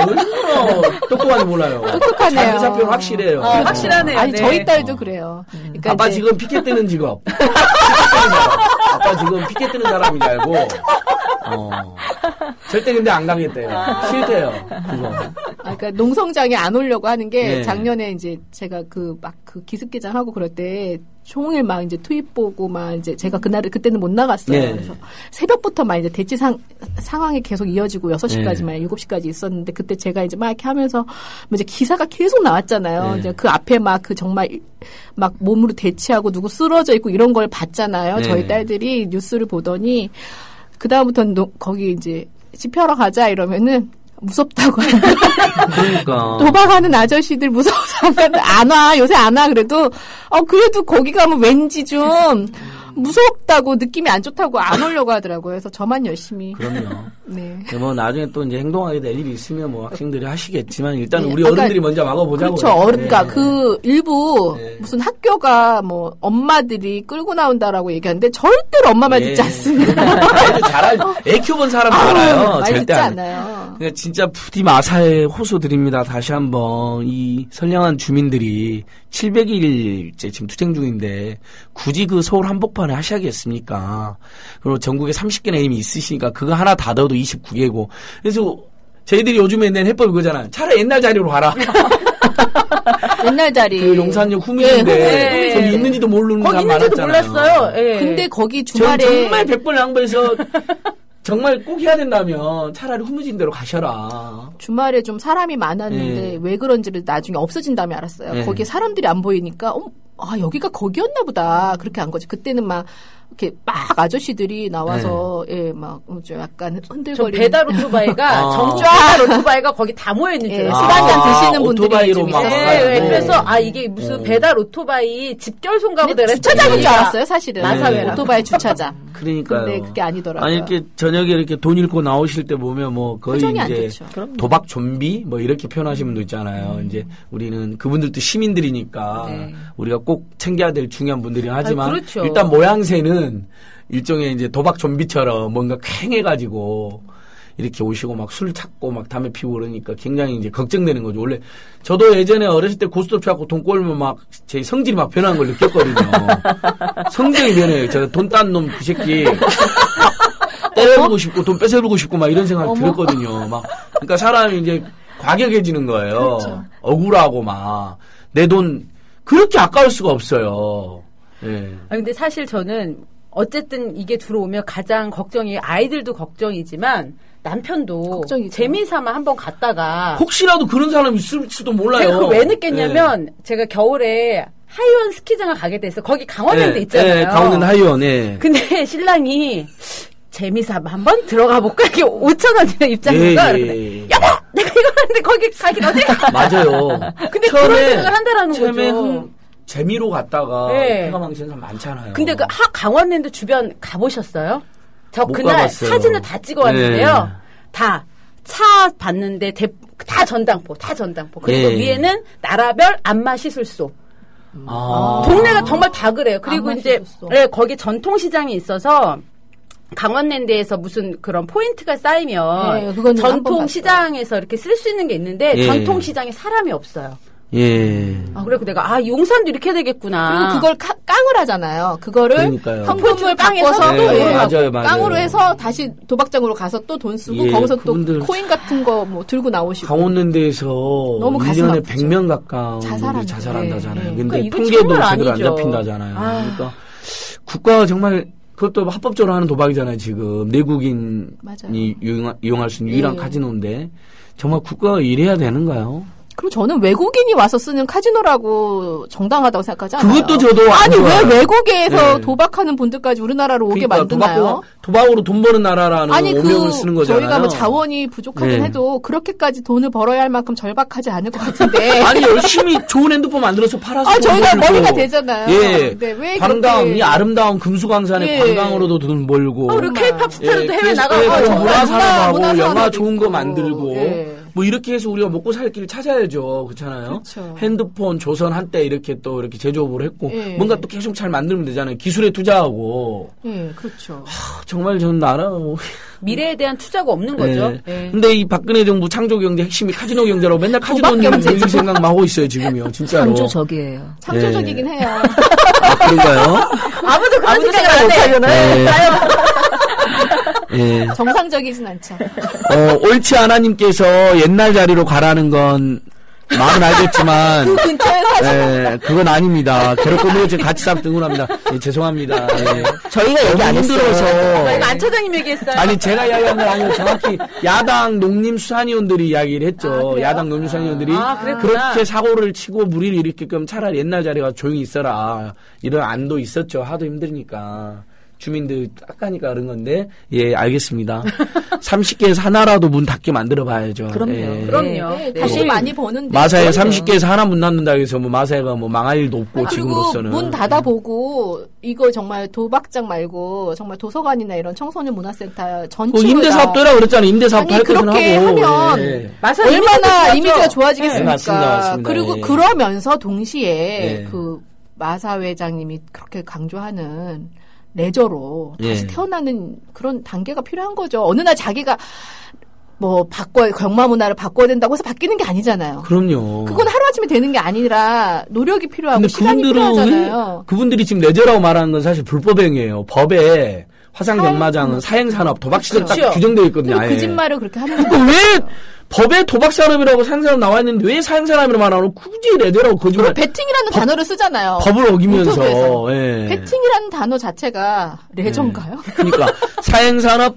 똑똑한지 몰라요. 똑똑하네요. 자기 사표는 확실해요. 확실하네요. 아니 네. 저희 딸도 그래요. 그러니까 아빠 이제 지금 피켓 뜨는 직업. 피켓 뜨는 사람. 아빠 지금 피켓 뜨는 사람인 줄 알고. 절대 근데 안 가겠대요. 싫대요. 그거. 그러니까 농성장에 안 오려고 하는 게 예. 작년에 이제 제가 그 기습기장 하고 그럴 때 종일 막 이제 투입 보고 막 이제 제가 그때는 못 나갔어요. 예. 그래서 새벽부터 막 이제 대치 상황이 계속 이어지고 6시까지만 7시까지 있었는데 그때 제가 이제 막 이렇게 하면서 이제 기사가 계속 나왔잖아요. 예. 이제 그 앞에 막 그 정말 막 몸으로 대치하고 누구 쓰러져 있고 이런 걸 봤잖아요. 예. 저희 딸들이 뉴스를 보더니 그다음부터는 거기 이제 집회하러 가자 이러면은 무섭다고 하는 그러니까. 도박하는 아저씨들 무서워서 안 와. 요새 안 와. 그래도 그래도 거기 가면 왠지 좀 무섭다고 느낌이 안 좋다고 안 오려고 하더라고요. 그래서 저만 열심히. 그럼요. 네. 뭐 나중에 또 이제 행동하게 될 일이 있으면 뭐 학생들이 하시겠지만 일단 네, 우리 아까 어른들이 먼저 막아보자고. 그렇죠. 그러니까 그 일부 네. 무슨 학교가 뭐 엄마들이 끌고 나온다라고 얘기하는데 절대로 엄마 말 듣지 않습니다. 애 키워본 사람 알아요. 말 절대 듣지 안. 않아요. 그러니까 진짜 부디 마사에 호소드립니다. 다시 한번 이 선량한 주민들이 700일째 지금 투쟁 중인데 굳이 그 서울 한복판에 하셔야겠습니까? 그리고 전국에 30개나 이미 있으시니까 그거 하나 다 더도 29개고. 그래서 저희들이 요즘에 낸 해법이 그거잖아요. 차라리 옛날 자리로 가라. 옛날 자리. 그 용산역 후문인데 거기 있는지도 모르는 거기 사람 있는지도 많았잖아요. 몰랐어요. 예. 근데 거기 저 주말에 정말 100번 양보해서 정말 꼭 해야 된다면 차라리 후무진 대로 가셔라. 주말에 좀 사람이 많았는데 예. 왜 그런지를 나중에 없어진 다음에 알았어요. 예. 거기에 사람들이 안 보이니까 여기가 거기였나 보다. 그렇게 한 거지. 그때는 막 이렇게 막 아저씨들이 나와서 막 좀 약간 저 흔들거리는 배달 오토바이가 아. 정쫙 오토바이가 거기 다 모여 있는 줄 예, 알았어요. 술 한잔 드시는 분들이 오토바이로 좀 막 있었어요. 가지고. 예, 그래서 이게 무슨 배달 오토바이 집결소인가 보다. 주차장인 줄 알았어요, 사실은. 마사회라. 오토바이 주차장. 그러니까. 근데 그게 아니더라고요. 아니 이렇게 저녁에 이렇게 돈 잃고 나오실 때 보면 뭐 거의 표정이 안 이제 좋죠. 도박 좀비 뭐 이렇게 표현하시는 분도 있잖아요. 이제 우리는 그분들도 시민들이니까 우리가 꼭 챙겨야 될 중요한 분들이 하지만 그렇죠. 일단 모양새는 일종의 이제 도박 좀비처럼 뭔가 쾌해가지고 이렇게 오시고 막 술 찾고 막 담배 피우고 그러니까 굉장히 이제 걱정되는 거죠. 원래 저도 예전에 어렸을 때 고스톱 쳐갖고 돈 꼴면 막 제 성질이 막 변한 걸 느꼈거든요. 성질이 변해요. 제가 돈 딴 놈 그 새끼 때려보고 싶고 돈 뺏어보고 싶고 막 이런 생각 들었거든요. 막 그러니까 사람이 이제 과격해지는 거예요. 그렇죠. 억울하고 막 내 돈 그렇게 아까울 수가 없어요. 예. 근데 사실 저는 어쨌든 이게 들어오면 가장 걱정이 아이들도 걱정이지만 남편도 걱정이죠. 재미삼아 한번 갔다가 혹시라도 그런 사람이 있을 수도 몰라요. 제가 그걸 왜 느꼈냐면 제가 겨울에 하이원 스키장을 가게 됐어요. 거기 강원랜드 있잖아요. 강원랜드 하이원. 예. 근데 신랑이 재미삼아 한번 들어가 볼까? 이게 5,000원이나 입장료가. 여보! 내가 이거 하는데 거기 가긴 어디 가? 맞아요. 근데 그런 생각을 한다라는 처음에 거죠. 재미로 갔다가 네. 해가 망치는 사람 많잖아요. 근데 그 강원랜드 주변 가보셨어요? 저 못 그날 가봤어요. 사진을 다 찍어왔는데요. 네. 다 차 봤는데 다 전당포. 그리고 네. 위에는 나라별 안마 시술소. 아. 동네가 정말 다 그래요. 그리고 안마 이제 시술소. 거기 전통시장이 있어서 강원랜드에서 무슨 그런 포인트가 쌓이면 네, 그건 전통 시장에서 이렇게 쓸 수 있는 게 있는데 예. 전통 시장에 사람이 없어요. 예. 그래서 내가 용산도 이렇게 되겠구나. 그리고 그걸 깡을 하잖아요. 그거를 그러니까요. 현금을 바꿔서 네, 또 맞아요. 깡으로 해서 다시 도박장으로 가서 또 돈 쓰고 예, 거기서 그분들 또 코인 같은 거 뭐 들고 나오시고. 강원랜드에서 너무 가슴 1년에 아프죠. 100명 가까운 자살한대. 자살한다잖아요. 네. 근데 그러니까 통계도 정말 제대로 안 아니죠. 잡힌다잖아요. 그러니까 국가가 정말 그것도 합법적으로 하는 도박이잖아요. 지금 내국인이 맞아요. 이용할 수 있는 유일한 예. 카지노인데 정말 국가가 이래야 되는가요? 그리고 저는 외국인이 와서 쓰는 카지노라고 정당하다고 생각하지 않아요. 그것도 저도 안 아니 좋아요. 왜 외국에서 네. 도박하는 분들까지 우리나라로 오게 그러니까 만드나요? 도박으로 돈 버는 나라라는 아니 오명을 쓰는 거잖아요. 저희가 뭐 자원이 부족하긴 네. 해도 그렇게까지 돈을 벌어야 할 만큼 절박하지 않을 것 같은데. 아니 열심히 좋은 핸드폰 만들어서 팔아서 저희가 돈 벌고. 머리가 되잖아요. 예. 네, 왜 관광 그렇게- 이 아름다운 금수강산의 예. 관광으로도 돈 벌고. 그리고 케이팝 스타로도 해외 그래서 나가고 또 정말 문화 산업하고 문화 영화 산업도 좋은 거 있고. 만들고 예. 뭐 이렇게 해서 우리가 먹고 살 길을 찾아야죠. 그렇잖아요. 그렇죠. 핸드폰 조선 한때 이렇게 또 이렇게 제조업을 했고 예. 뭔가 또 계속 잘 만들면 되잖아요. 기술에 투자하고. 예, 그렇죠. 정말 저는 나라 미래에 대한 투자가 없는 거죠. 네. 네. 근데 이 박근혜 정부 창조 경제 핵심이 카지노 경제라고 맨날 카지노 도박 경제죠. 이 생각만 하고 있어요, 지금요. 진짜로. 창조적이에요. 창조적이긴 해요. 아, 그런가요? 아무도 그런 생각을 안 해. 네. 예. 정상적이진 않죠. 옳지 않아님께서 옛날 자리로 가라는 건 마음은 알겠지만, 근처에 예, 그건 아닙니다. 괴롭고 지금 같이 삽 등원합니다. 예, 죄송합니다. 예. 저희가 얘기 안 너무 했어요. 힘들어서. 이거 안 차장님 얘기했어요. 아니, 제가 이야기한 건 아니고 정확히 야당 농림수산위원들이 이야기를 했죠. 그래요? 야당 농림수산위원들이 그랬구나. 그렇게 사고를 치고 무리를 일으키게끔 차라리 옛날 자리가 조용히 있어라. 이런 안도 있었죠. 하도 힘드니까. 주민들 깎아니까 그런 건데, 예, 알겠습니다. 30개에서 하나라도 문 닫게 만들어 봐야죠. 그럼요. 예. 그럼요. 네, 네. 사실 많이 버는데. 마사에 그럼요. 30개에서 하나 문 닫는다고 해서 뭐 마사가 뭐 망할 일도 없고 그리고 지금으로서는. 문 닫아보고 이거 정말 도박장 말고 정말 도서관이나 이런 청소년 문화센터 전체가 임대사업도 해라 그랬잖아요. 임대사업도 할 것은 그렇게 하고. 하면 예. 얼마나 이미지가 이미지가 네, 좋아지겠습니까? 맞습니다. 그리고 예. 그러면서 동시에 예. 그 마사 회장님이 그렇게 강조하는 레저로 다시 예. 태어나는 그런 단계가 필요한 거죠. 어느 날 자기가 뭐 경마 문화를 바꿔야 된다고 해서 바뀌는 게 아니잖아요. 그럼요. 그건 하루아침에 되는 게 아니라 노력이 필요하고 근데 시간이 필요하잖아요. 그분들이 지금 레저라고 말하는 건 사실 불법행위예요. 법에 화상 경마장은 사행산업, 도박시설 딱 그렇죠. 규정되어 있거든요. 아예. 거짓말을 그렇게 하는 그 왜 법에 도박산업이라고 사행산업 나와 있는데 왜 사행산업이라고 말하고 굳이 레저라고 거짓말? 배팅이라는 단어를 쓰잖아요. 법을 어기면서. 유튜브에서. 예. 배팅이라는 단어 자체가 레저인가요? 그러니까 사행산업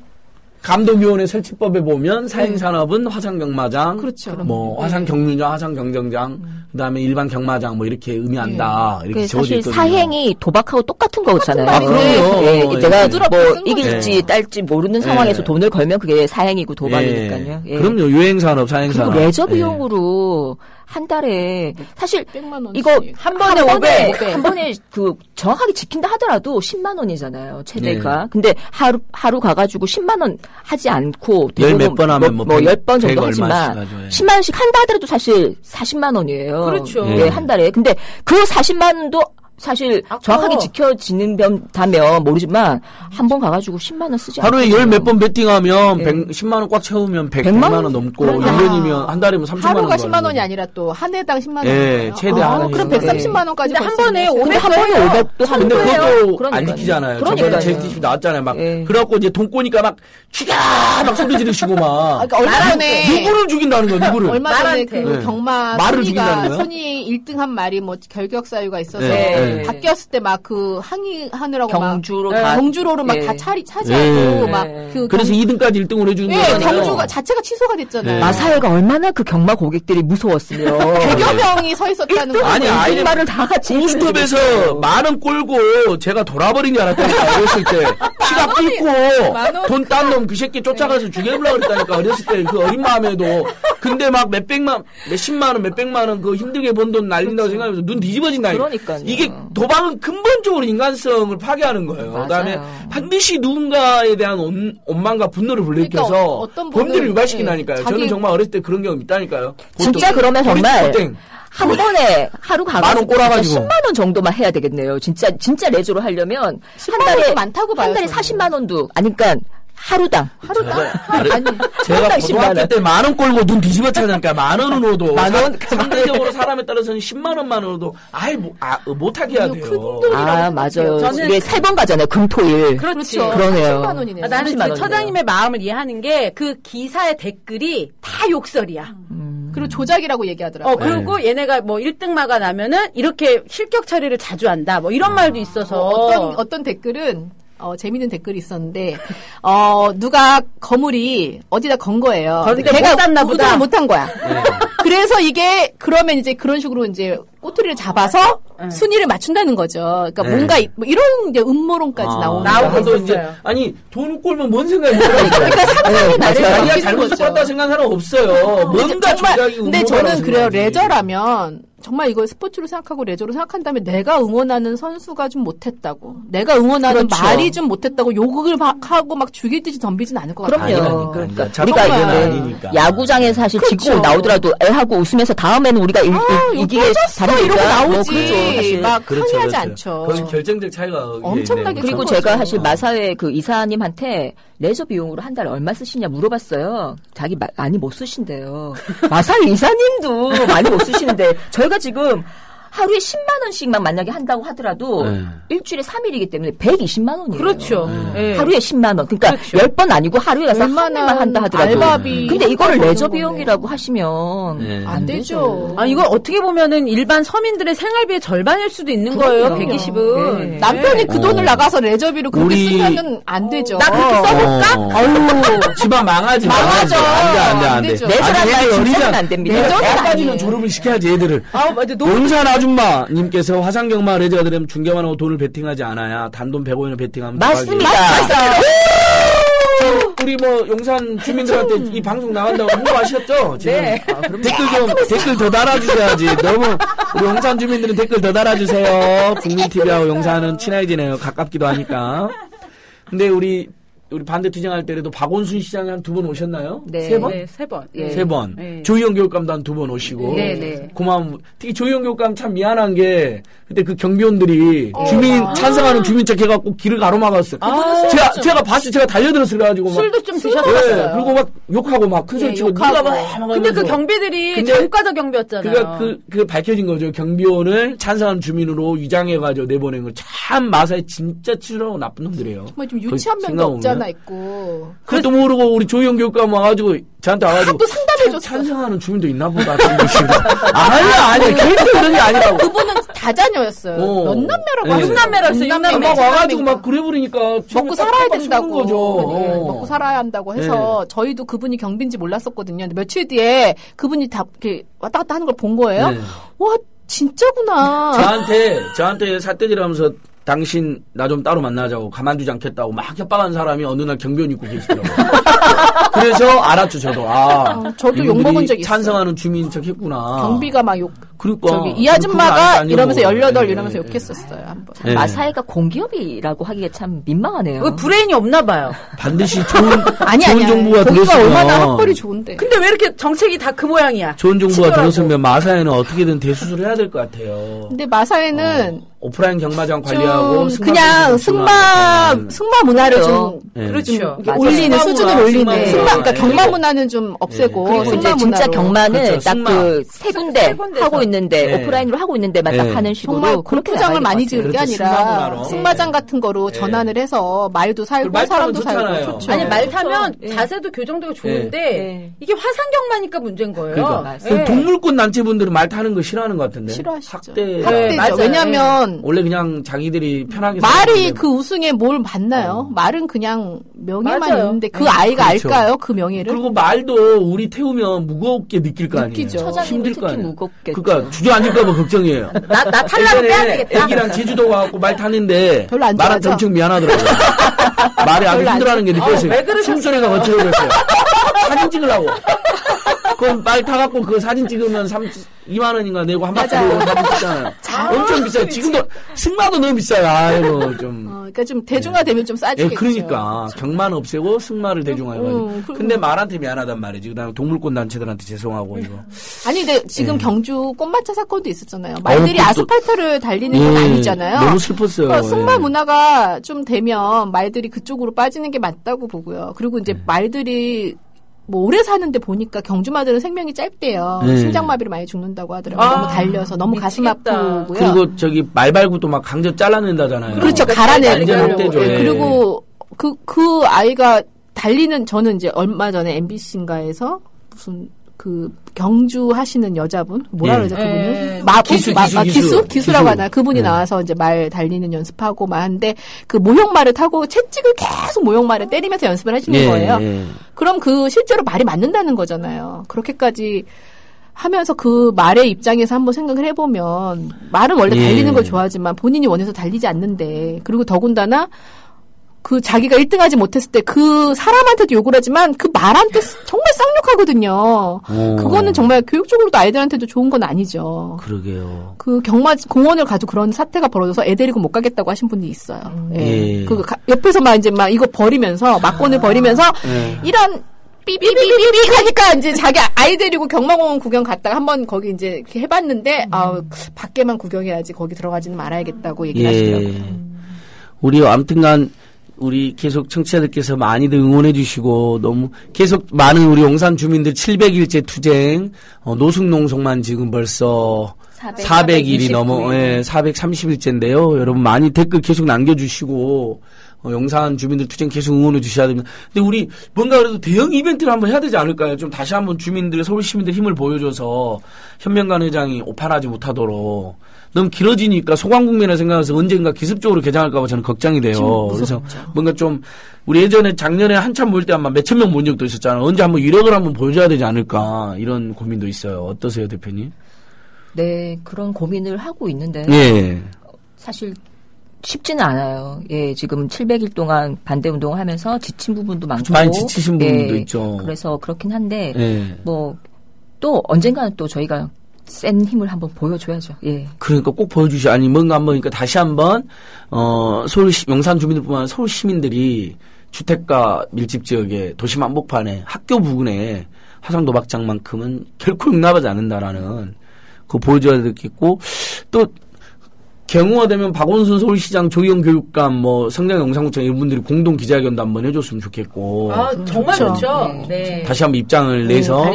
감독위원회 설치법에 보면 사행산업은 화상경마장, 그렇죠. 뭐 화상경륜장, 화상경정장, 그다음에 일반 경마장 뭐 이렇게 의미한다 이렇게 그 적어져 사실 있거든요. 사행이 도박하고 똑같은 거잖아요. 똑같은 말인데. 예, 그럼요. 내가 부드럽게 뭐 쓴 이길지 거죠. 딸지 모르는 상황에서 예. 돈을 걸면 그게 사행이고 도박이니까요. 예. 그럼요. 유행산업, 사행산업. 그리고 레저 예. 비용으로 한 달에 사실 100만 원. 이거 한 번에 500. 한 번에 그 정확하게 지킨다 하더라도 10만 원이잖아요. 최대가. 네. 근데 하루 가가지고 10만 원 하지 않고 열 몇 번 하면 뭐 10번 정도 100 하지만 얼마씩 하죠. 예. 10만 원씩 한다 하더라도 사실 40만 원이에요. 그렇죠. 예, 한 달에. 근데 그 40만 원도 사실 정확하게 지켜지는다면 모르지만 한 번 가가지고 10만 원 쓰지 않아요. 하루에 열 몇 번 베팅하면 예. 10만 원 꽉 채우면 100만 100만 원 넘고 그러니까. 1년이면 한 달이면 30만 원. 하루가 10만 원이 아니라 또 한 해당 10만 원. 예, 최대 하나 그럼 해서. 130만 원까지 근데 한 번에 근데 한 번에 500도 하는 근데 거예요. 그것도 그러니까요. 안 지키잖아요. 저번에 그러니까요. 제티피 나왔잖아요. 막 예. 그래갖고 이제 돈 꼬니까 막 죽여 막 소리 지르시고 막 그러니까 얼마 전에 누구를 죽인다는 거야? 누구를? 얼마 전에 말한테. 그 네. 경마 말을 죽인다는 손이가 거야? 손이 1등한 말이 뭐 결격 사유가 있어서 네. 바뀌었을 때 막 그 항의하느라고 경주로 막 다- 경주로를 막 예. 다 차지하고 예. 막 그 그래서 2등까지 1등으로 해주는 예, 거잖아요. 경주가 자체가 취소가 됐잖아요. 네. 마사회가 얼마나 그 경마 고객들이 무서웠으면 100여 명이 서 있었다는 거. 아니, 아이들 말을 다 같이 고스톱에서 만원 꼴고 제가 돌아버린 줄 알았다니까 어렸을 때 피가 끓고 돈 딴 놈 그 새끼 쫓아가서 죽여보려고 그랬다니까 어렸을 때 그 어린 마음에도 근데 막 몇십만 원 몇백만 원 그 힘들게 번 돈 날린다고 생각하면서 눈 뒤집어진다니까. 그러니까요. 이게 도박은 근본적으로 인간성을 파괴하는 거예요. 맞아요. 그다음에 반드시 누군가에 대한 원망과 분노를 불러일으켜서 그러니까 어떤 분은, 범죄를 유발시킨다니까요. 예, 저는 자기- 정말 어렸을 때 그런 경험 있다니까요. 진짜 그러면 정말 땡. 한 번에 하루 가가지고 10,000원 꼬라가지고 10만 원 정도만 해야 되겠네요. 진짜 레저로 하려면 한 10만 달에 원도 많다고 봐요. 한 달에 저는. 40만 원도 아니 그러니까 하루당. 아니 제가 한 고등학교 10만 원. 때 10,000원 꼴고 눈 뒤집어 차니까 10,000원으로도 10,000원? 상대적으로 사람에 따라서는 10만 원만으로도 못하게 해야 돼요. 아 맞아요. 저는 이게 3번 가잖아요. 금토일. 그렇죠. 그러네요. 10만 원이네요. 나는 30만 그 원이네요. 처장님의 마음을 이해하는 게 그 기사의 댓글이 다 욕설이야. 그리고 조작이라고 얘기하더라고요. 그리고 얘네가 뭐 1등마가 나면은 이렇게 실격 처리를 자주 한다. 뭐 이런 말도 있어서. 어떤 댓글은 재밌는 댓글이 있었는데 누가 거물이 어디다 건 거예요. 그런데 걔가 못 땄나 보다. 의도를 못한 거야. 네. 그래서 이게 그러면 이제 그런 식으로 이제 꼬투리를 잡아서 순위를 맞춘다는 거죠. 그러니까 네. 뭔가 뭐 이런 이제 음모론까지 나오고 나오고 이제 있었어요. 아니 돈을 꼴면 뭔 생각이 들어요? 그러니까 상상의 나를 자기가 넓히는 잘못을 거죠. 꿨다 생각하는 사람 없어요. 뭔가 조작이 근데 저는 그래요. 레저라면 정말 이걸 스포츠로 생각하고 레저로 생각한다면 내가 응원하는 선수가 좀 못했다고, 내가 응원하는 그렇죠. 말이 좀 못했다고 욕을 막 하고 막 죽일 듯이 덤비진 않을 것 같아요. 그럼요. 그러니까 우리가 이거는 이거는 아니니까. 야구장에서 사실 그렇죠. 지고 나오더라도 애하고 웃으면서 다음에는 우리가 이기게 깨졌어 이러고 나오지. 그렇죠, 사실. 막 그렇죠, 항의하지 그렇죠. 않죠. 거기 결정적 차이가 엄청나게 그리고 그런 제가 거죠. 사실 마사회 그 이사님한테 레저 비용으로 한 달에 얼마 쓰시냐 물어봤어요. 자기 많이 못 쓰신대요. 마사회 이사님도 많이 못 쓰시는데 저희가 지금 하루에 10만 원씩만 만약에 한다고 하더라도 네. 일주일에 3일이기 때문에 120만 원이에요. 그렇죠. 네. 하루에 10만 원. 그러니까 그렇죠. 10번 아니고 하루에 가서 한 얼마나 번만 한다 하더라도. 알바비 근데 이거를 한번 레저 버는 비용이라고 하시면 네. 안 되죠. 아, 이거 어떻게 보면은 일반 서민들의 생활비의 절반일 수도 있는 거예요, 그럼요. 120은. 네. 남편이 그 돈을 나가서 레저비로 그렇게 우리- 쓰면 안 되죠. 나 그렇게 써볼까? 어휴, 집안 망하지. 망하죠. 안 돼. 되죠. 레저라는 아니, 말 애들 진짜는 어리면 안 됩니다. 레저는 애까지는 아니에요. 졸업을 시켜야지 애들을. 아, 맞아. 용산 아줌마님께서 화상경마 레저가 되려면 중개만 하고 돈을 베팅하지 않아야 단돈 100원을 베팅하면 맞습니다. 우리 뭐 용산 주민들한테 이 방송 나간다고 홍보하셨죠? 지금 네. 댓글 더 달아주셔야지. 너무 우리 용산 주민들은 댓글 더 달아주세요. 국민TV하고 용산은 친하게 지내요. 가깝기도 하니까. 근데 우리 반대 투쟁할 때에도 박원순 시장이 한 2번 오셨나요? 네. 3번? 네, 3번. 예. 3번. 네. 조희영 교육감도 한 2번 오시고. 네, 네. 고마운, 특히 조희영 교육감 참 미안한 게, 그때 그 경비원들이 찬성하는 주민책 해갖고 길을 가로막았어요. 제가 봤어요. 제가 달려들었어요. 그래가지고 막. 술도 좀 예, 드셨어요. 그리고 막 욕하고 막 큰 소리 치고 누가 막 근데 그 경비들이 근데 전과자 경비였잖아요. 그러니까 그 밝혀진 거죠. 경비원을 찬성하는 주민으로 위장해가지고 내보낸 거. 참 마사에 진짜 치졸하고 나쁜 놈들이에요. 정말 좀 유치한 그 면도 없잖아 생각해보면. 있고. 그것도 모르고 우리 조희영 교육감 와가지고 저한테 와가지고 또 상담해줬어. 찬성하는 주민도 있나 보다. 아니야. 결코 그런 게 아니라고. 그분은 다자녀였어요. 몇 남매라고 네. 하셨어요? 육남매라서 육남매. 막 와가지고 막 그래 버리니까 먹고 살아야 된다고. 거죠. 네, 먹고 살아야 한다고 해서 저희도 그분이 경비인지 몰랐었거든요. 근데 며칠 뒤에 그분이 다 이렇게 왔다 갔다 하는 걸 본 거예요. 네. 와, 진짜구나. 저한테 삿대질하면서 당신 나 좀 따로 만나자고 가만두지 않겠다고 막 협박한 사람이 어느 날 경비원 입고 계시더라고요. 그래서 알았죠, 저도. 저도 욕 먹은 적 있어요. 찬성하는 주민 척 했구나. 경비가 막 욕. 그러니까. 이 아줌마가 그건 이러면서 아니고. 18 네. 이러면서 욕했었어요, 한 번. 네. 마사회가 공기업이라고 하기가 참 민망하네요. 그 브레인이 없나 봐요. 반드시 좋은 아니야. 정보가 거기가 들었으면 얼마나 학벌이 좋은데. 근데 왜 이렇게 정책이 다 그 모양이야? 좋은 정보가 치더라고. 들었으면 마사회는 어떻게든 대수술을 해야 될 것 같아요. 근데 마사회는 오프라인 경마장 관리하고 좀 그냥 승마 문화를 그렇죠. 좀 네. 그렇죠. 맞아요. 올리는 승마 수준을 문화, 올리는 승마 승마 문화. 그러니까 경마 네. 문화는 좀 없애고 네. 그리고 이제 승마 진짜 문화로. 경마는 그렇죠. 딱 승마. 그 세 군데 하고 있는데 네. 오프라인으로 하고 있는 데만 네. 딱 하는 식으로 정말 그렇게 골프장을 많이 지을 지은 게 그렇죠. 승마 아니라 문화로. 승마장 같은 거로 네. 전환을 해서 말도 살고 말 타면 사람도 살고 좋잖아요. 좋죠. 아니, 말 그렇죠. 타면 예. 자세도 교정되고 좋은데 네. 이게 화상경마니까 문제인 거예요. 그러니까 맞아요. 그 동물권 단체분들은 말 타는 거 싫어하는 것 같은데. 싫어하시죠. 학대. 네, 학대죠. 맞아요. 왜냐하면 원래 그냥 자기들이 편하게 말이 살았는데 그 우승에 뭘 받나요? 말은 그냥 명예만 맞아요. 있는데 그 아이가 그렇죠. 알까요? 그 명예를? 그리고 말도 우리 태우면 무겁게 느낄 거 아니에요. 느끼죠. 처장님은 힘들 거 특히 아니에요. 무겁겠죠. 그러니까 주저앉을까 봐 걱정이에요. 나 탈락을 빼야 예전에 되겠다. 애기랑 제주도 가갖고 말 탔는데 별로 안 말한테 좋아하죠? 엄청 미안하더라고요. 말이 아주 별로 안 힘들어하는 게 느껴졌어요. 왜 그러셨어요? 숨소리가 거칠어졌어요. 사진 찍으려고. 그럼 말 타갖고 그 사진 찍으면 2만 원인가 내고 한 바퀴 돌고 사진 찍잖아요. 엄청 비싸요. 지금도 승마도 너무 비싸요. 아이고 좀. 그러니까 좀 대중화되면 좀 싸지겠죠. 예, 그러니까 경마는 없애고 승마를 대중화해가지고. 근데 말한테 미안하단 말이지. 그다음에 동물권 단체들한테 죄송하고 이거. 아니 근데 지금 경주 꽃마차 사건도 있었잖아요. 말들이 아스팔트를 달리는 건 아니잖아요. 너무 슬펐어요. 그러니까 승마 문화가 좀 되면 말들이 그쪽으로 빠지는 게 맞다고 보고요. 그리고 이제 말들이 뭐 오래 사는데 보니까 경주 말들은 생명이 짧대요. 심장마비로 많이 죽는다고 하더라고요. 너무 달려서 너무 가슴 아프고요. 그리고 저기 말발굽도 막 강제 잘라낸다잖아요. 그렇죠. 갈아내고. 네. 그리고 그 아이가 달리는 저는 이제 얼마 전에 MBC인가에서 무슨 그 경주 하시는 여자분 뭐라 그러죠 그분은 기수라고 하나 그분이 나와서 이제 말 달리는 연습하고 막 하는데 그 모형말을 타고 채찍을 계속 모형말을 때리면서 연습을 하시는 거예요. 그럼 그 실제로 말이 맞는다는 거잖아요. 그렇게까지 하면서 그 말의 입장에서 한번 생각을 해보면 말은 원래 달리는 걸 좋아하지만 본인이 원해서 달리지 않는데 그리고 더군다나 그 자기가 1등하지 못했을 때 그 사람한테도 욕을 하지만 그 말한테 정말 쌍욕하거든요. 그거는 정말 교육적으로도 아이들한테도 좋은 건 아니죠. 그러게요. 그 공원을 가도 그런 사태가 벌어져서 애 데리고 못 가겠다고 하신 분이 있어요. 그 옆에서 막 이제 막 이거 버리면서 막권을 버리면서 이런 삐삐삐삐삐 하니까 이제 자기 아이 데리고 경마공원 구경 갔다가 한번 거기 이제 이렇게 해봤는데 밖에만 구경해야지 거기 들어가지는 말아야겠다고 얘기를 하시더라고요. 우리 아무튼간 우리 계속 청취자들께서 많이들 응원해 주시고 너무 계속 많은 우리 용산 주민들 700일째 투쟁 노숙농성만 지금 벌써 400일이 넘어 430일째인데요. 여러분 많이 댓글 계속 남겨주시고 용산 주민들 투쟁 계속 응원해 주셔야 됩니다. 근데 우리 뭔가 그래도 대형 이벤트를 한번 해야 되지 않을까요? 좀 다시 한번 주민들 서울 시민들 힘을 보여줘서 현명관 회장이 오판하지 못하도록 너무 길어지니까 소강국면을 생각해서 언젠가 기습적으로 개장할까 봐 저는 걱정이 돼요. 그래서 뭔가 좀 우리 예전에 작년에 한참 모일 때 아마 몇천 명 모인 적도 있었잖아요. 언제 한번 이력을 한번 보여줘야 되지 않을까 이런 고민도 있어요. 어떠세요, 대표님? 네, 그런 고민을 하고 있는데 사실 쉽지는 않아요. 예, 지금 700일 동안 반대 운동을 하면서 지친 부분도 많고 많이 지치신 부분도 있죠. 그래서 그렇긴 한데 뭐 또 언젠가는 또 저희가 센 힘을 한번 보여줘야죠. 예. 그러니까 꼭 보여주시. 아니 뭔가 한번 그러니까 다시 한번 서울 용산 주민들뿐만 아니라 서울 시민들이 주택가 밀집 지역에 도심 한복판에 학교 부근에 화상 도박장만큼은 결코 용납하지 않는다라는 그거 보여줘야 되겠고 또 경우화되면 박원순 서울시장, 조희영 교육감, 뭐 성장 영상구청 이런 분들이 공동 기자회견도 한번 해줬으면 좋겠고. 정말 좋죠. 네. 다시 한번 입장을 내서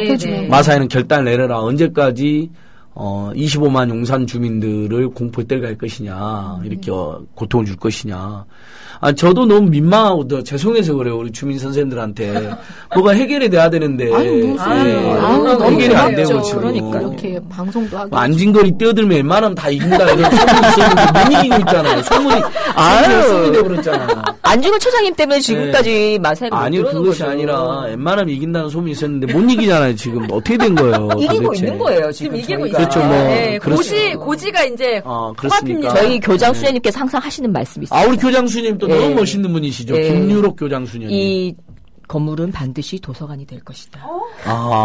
마사회는 결단을 내려라. 언제까지 25만 용산 주민들을 공포에 떨갈 것이냐, 이렇게 고통을 줄 것이냐. 저도 너무 민망하고 죄송해서 그래요. 우리 주민 선생님들한테. 뭐가 해결이 돼야 되는데. 해결이 안 되고 지금. 그러니까 이렇게 방송도 하고. 안진걸이 뛰어들면 웬만하면 다 이긴다 이런 소문이 있었는데 못 이기고 있잖아요. 소문이 되어버렸잖아. 안진걸 처장님 때문에 지금까지 마사를 아니요, 그것이 아니라 웬만하면 이긴다는 소문이 있었는데 못 이기잖아요. 지금 어떻게 된 거예요? 이기고 도대체. 있는 거예요. 지금 이기고 있어요. 그렇죠. 뭐 고지가 이제 그렇습니까? 저희 교장 수녀님께서 항상 하시는 말씀이 있어요. 우리 교장 수녀님 또 너무 멋있는 분이시죠. 김유록 교장 수녀님. 이 건물은 반드시 도서관이 될 것이다.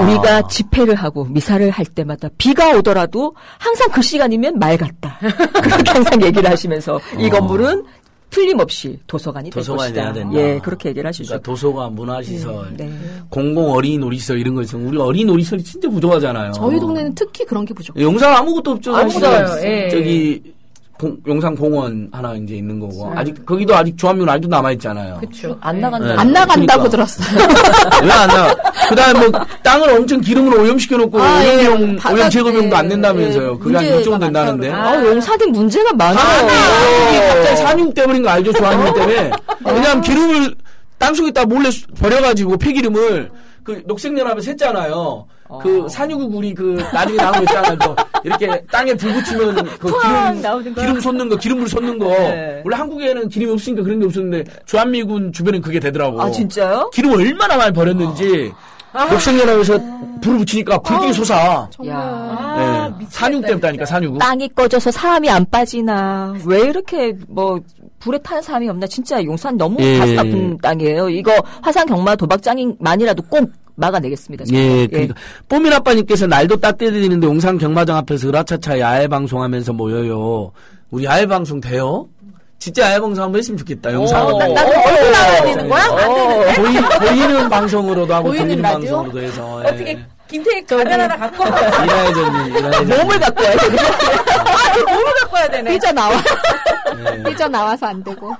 우리가 집회를 하고 미사를 할 때마다 비가 오더라도 항상 그 시간이면 말 같다. 그렇게 항상 얘기를 하시면서 이 건물은 틀림없이 도서관이 될 것이다. 돼야 된다. 예, 그렇게 얘기를 하시죠. 그러니까 도서관, 문화시설, 공공 어린이 놀이시설 이런 거 있으면 우리 어린이 놀이시설이 진짜 부족하잖아요. 저희 동네는 특히 그런 게 부족해요. 용산 아무것도 없죠. 아무것도 없어요. 저기 용산 공원 하나 이제 있는 거고 거기도 아직 조합류는 아직도 남아 있잖아요. 그렇죠. 안 나간다. 안 나간다고 들었어요. 왜 안 나가? 그다음에 뭐 땅을 엄청 기름으로 오염시켜 놓고 오염 제거비용도 안 낸다면서요. 그게 한 6조 된다는데. 용산에 문제가 많아요. 갑자기 산육 떼버린 거 알죠? 조합류 때문에. 왜냐하면 기름을 땅속에다 몰래 버려가지고 폐기름을 그 녹색연합에 샜잖아요. 그 산유구굴이 그 나중에 나오는 거 있잖아요. 뭐 이렇게 땅에 불 붙이면 그 기름 솟는 거, 기름물 솟는 거. 원래 한국에는 기름이 없으니까 그런 게 없었는데 주한미군 주변엔 그게 되더라고. 아 진짜요? 기름 얼마나 많이 버렸는지 녹색연합에서 불을 붙이니까 불길이 솟아. 야. 산육 때문이니까 산유구. 땅이 꺼져서 사람이 안 빠지나 왜 이렇게 뭐 불에 타는 사람이 없나. 진짜 용산 너무 가슴 아픈 땅이에요. 이거 화산 경마 도박장만이라도 꼭 막아내겠습니다. 예, 그러니까 뽀민 아빠님께서 날도 따뜻해지는데 용산 경마장 앞에서 으라차차 야외 방송하면서 모여요. 우리 야외 방송 돼요? 진짜 야외 방송 한번 했으면 좋겠다. 영상. 나는 얼굴 나와야 되는 거야? 안 되는데? 보이는 방송으로도 하고 보이는 들리는 라디오? 방송으로도 해서. 어떻게 김태희 가면 하나 갖고 와. 이라이저님. 몸을 갖고 와야 돼. 몸을 갖고 와야 되네. 삐져나와. 네. 삐져나와서 안 되고.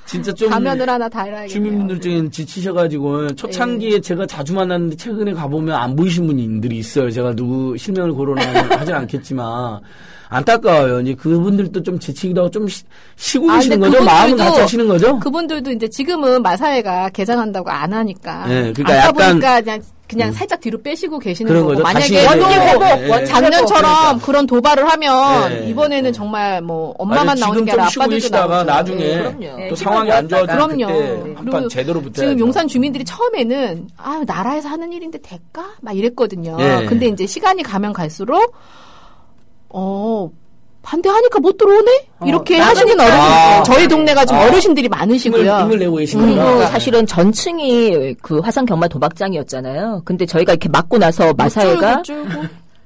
진짜 좀. 가면을 하나 달아야겠네요. 주민분들 중엔 지치셔가지고 초창기에 제가 자주 만났는데 최근에 가보면 안 보이신 분들이 있어요. 제가 누구 실명을 거론하진 않겠지만. 안타까워요. 이제 그분들도 좀 지치기도 하고 좀 쉬고 계시는 거죠? 마음은 같이 하시는 거죠? 그분들도 이제 지금은 마사회가 개장한다고 안 하니까. 네, 그러니까 약간. 보니까 그냥 살짝 뒤로 빼시고 계시는 그런 거고. 거죠? 만약에 작년처럼 그런 도발을 하면 이번에는 정말 뭐 엄마만 나오는 게 아니라 아빠들도 나오고. 나중에 또 상황이 안 좋아지면 그때 한판 제대로 붙어야죠. 지금 용산 주민들이 처음에는 나라에서 하는 일인데 될까? 막 이랬거든요. 근데 이제 시간이 가면 갈수록 반대하니까 못 들어오네? 이렇게 하시는 어르신, 저희 동네가 좀 어르신들이 많으시고요. 힘을 내고 계시는구나. 그리고 사실은 전층이 그 화산 경마 도박장이었잖아요. 근데 저희가 이렇게 막고 나서 마사회가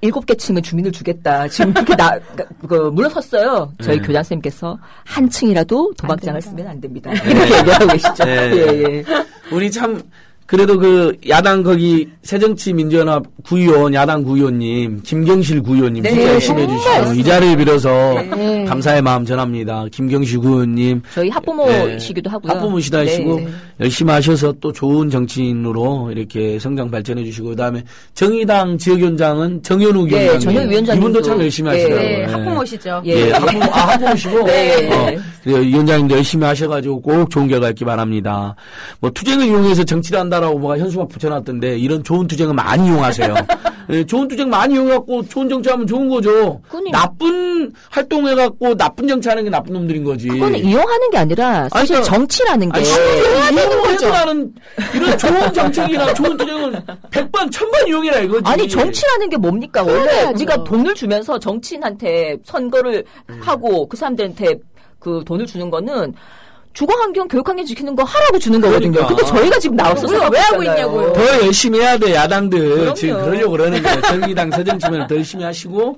7개 층은 주민을 주겠다. 지금 그렇게 물러섰어요. 저희 교장선생님께서 한 층이라도 도박장을 쓰면 안 됩니다. 이렇게 얘기하고 계시죠. 예. 우리 참 그래도 그 야당 거기 새정치민주연합 구의원 야당 구의원님 김경실 구의원님 진짜 열심히 해주시고 이 자리를 빌어서 감사의 마음 전합니다. 김경실 구의원님 저희 학부모시기도 하고요. 학부모시다 하시고 열심히 하셔서 또 좋은 정치인으로 이렇게 성장 발전해 주시고 그다음에 정의당 지역위원장은 정현우 위원장님 정현우 이분도 참 열심히 하시더라고요. 학부모시죠. 학부모시고 위원장님도 열심히 하셔가지고 꼭 좋은 결과 있기 바랍니다. 뭐 투쟁을 이용해서 정치를 한다라고 뭐가 현수막 붙여놨던데 이런 좋은 투쟁을 많이 이용하세요. 좋은 투쟁 많이 이용해갖고 좋은 정치하면 좋은 거죠. 나쁜 활동해갖고 나쁜 정치하는 게 나쁜 놈들인 거지. 그건 이용하는 게 아니라 사실 정치라는 게 이용하는 거죠. 이런 좋은 정책이나 좋은 투쟁은 100번 1000번 이용해라 이거지. 아니 정치라는 게 뭡니까? 원래 우리가 돈을 주면서 정치인한테 선거를 하고 그 사람들한테 그 돈을 주는 거는 주거환경, 교육환경 지키는 거 하라고 주는 거거든요. 근데 저희가 지금 나와서 왜 하고 있냐고요. 더 열심히 해야 돼, 야당들. 지금 그러려고 그러는 거예요. 정의당, 새정치면 더 열심히 하시고,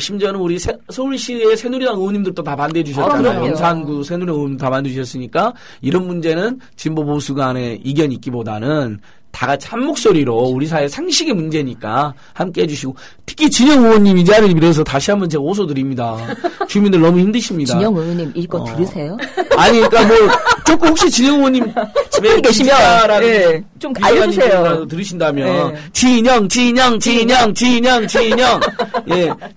심지어는 우리 서울시의 새누리당 의원님들도 다 반대해 주셨잖아요. 용산구 새누리당 의원님 다 반대해 주셨으니까, 이런 문제는 진보 보수 간의 이견이 있기보다는 다 같이 한 목소리로 우리 사회 상식의 문제니까 함께 해주시고 특히 진영 의원님 이 자리를 빌어서 다시 한번 제가 호소드립니다. 주민들 너무 힘드십니다. 진영 의원님 이거 들으세요? 아니 그러니까 뭐 조금 혹시 진영 의원님 집에 계시면 좀 알려주세요. 들으신다면 진영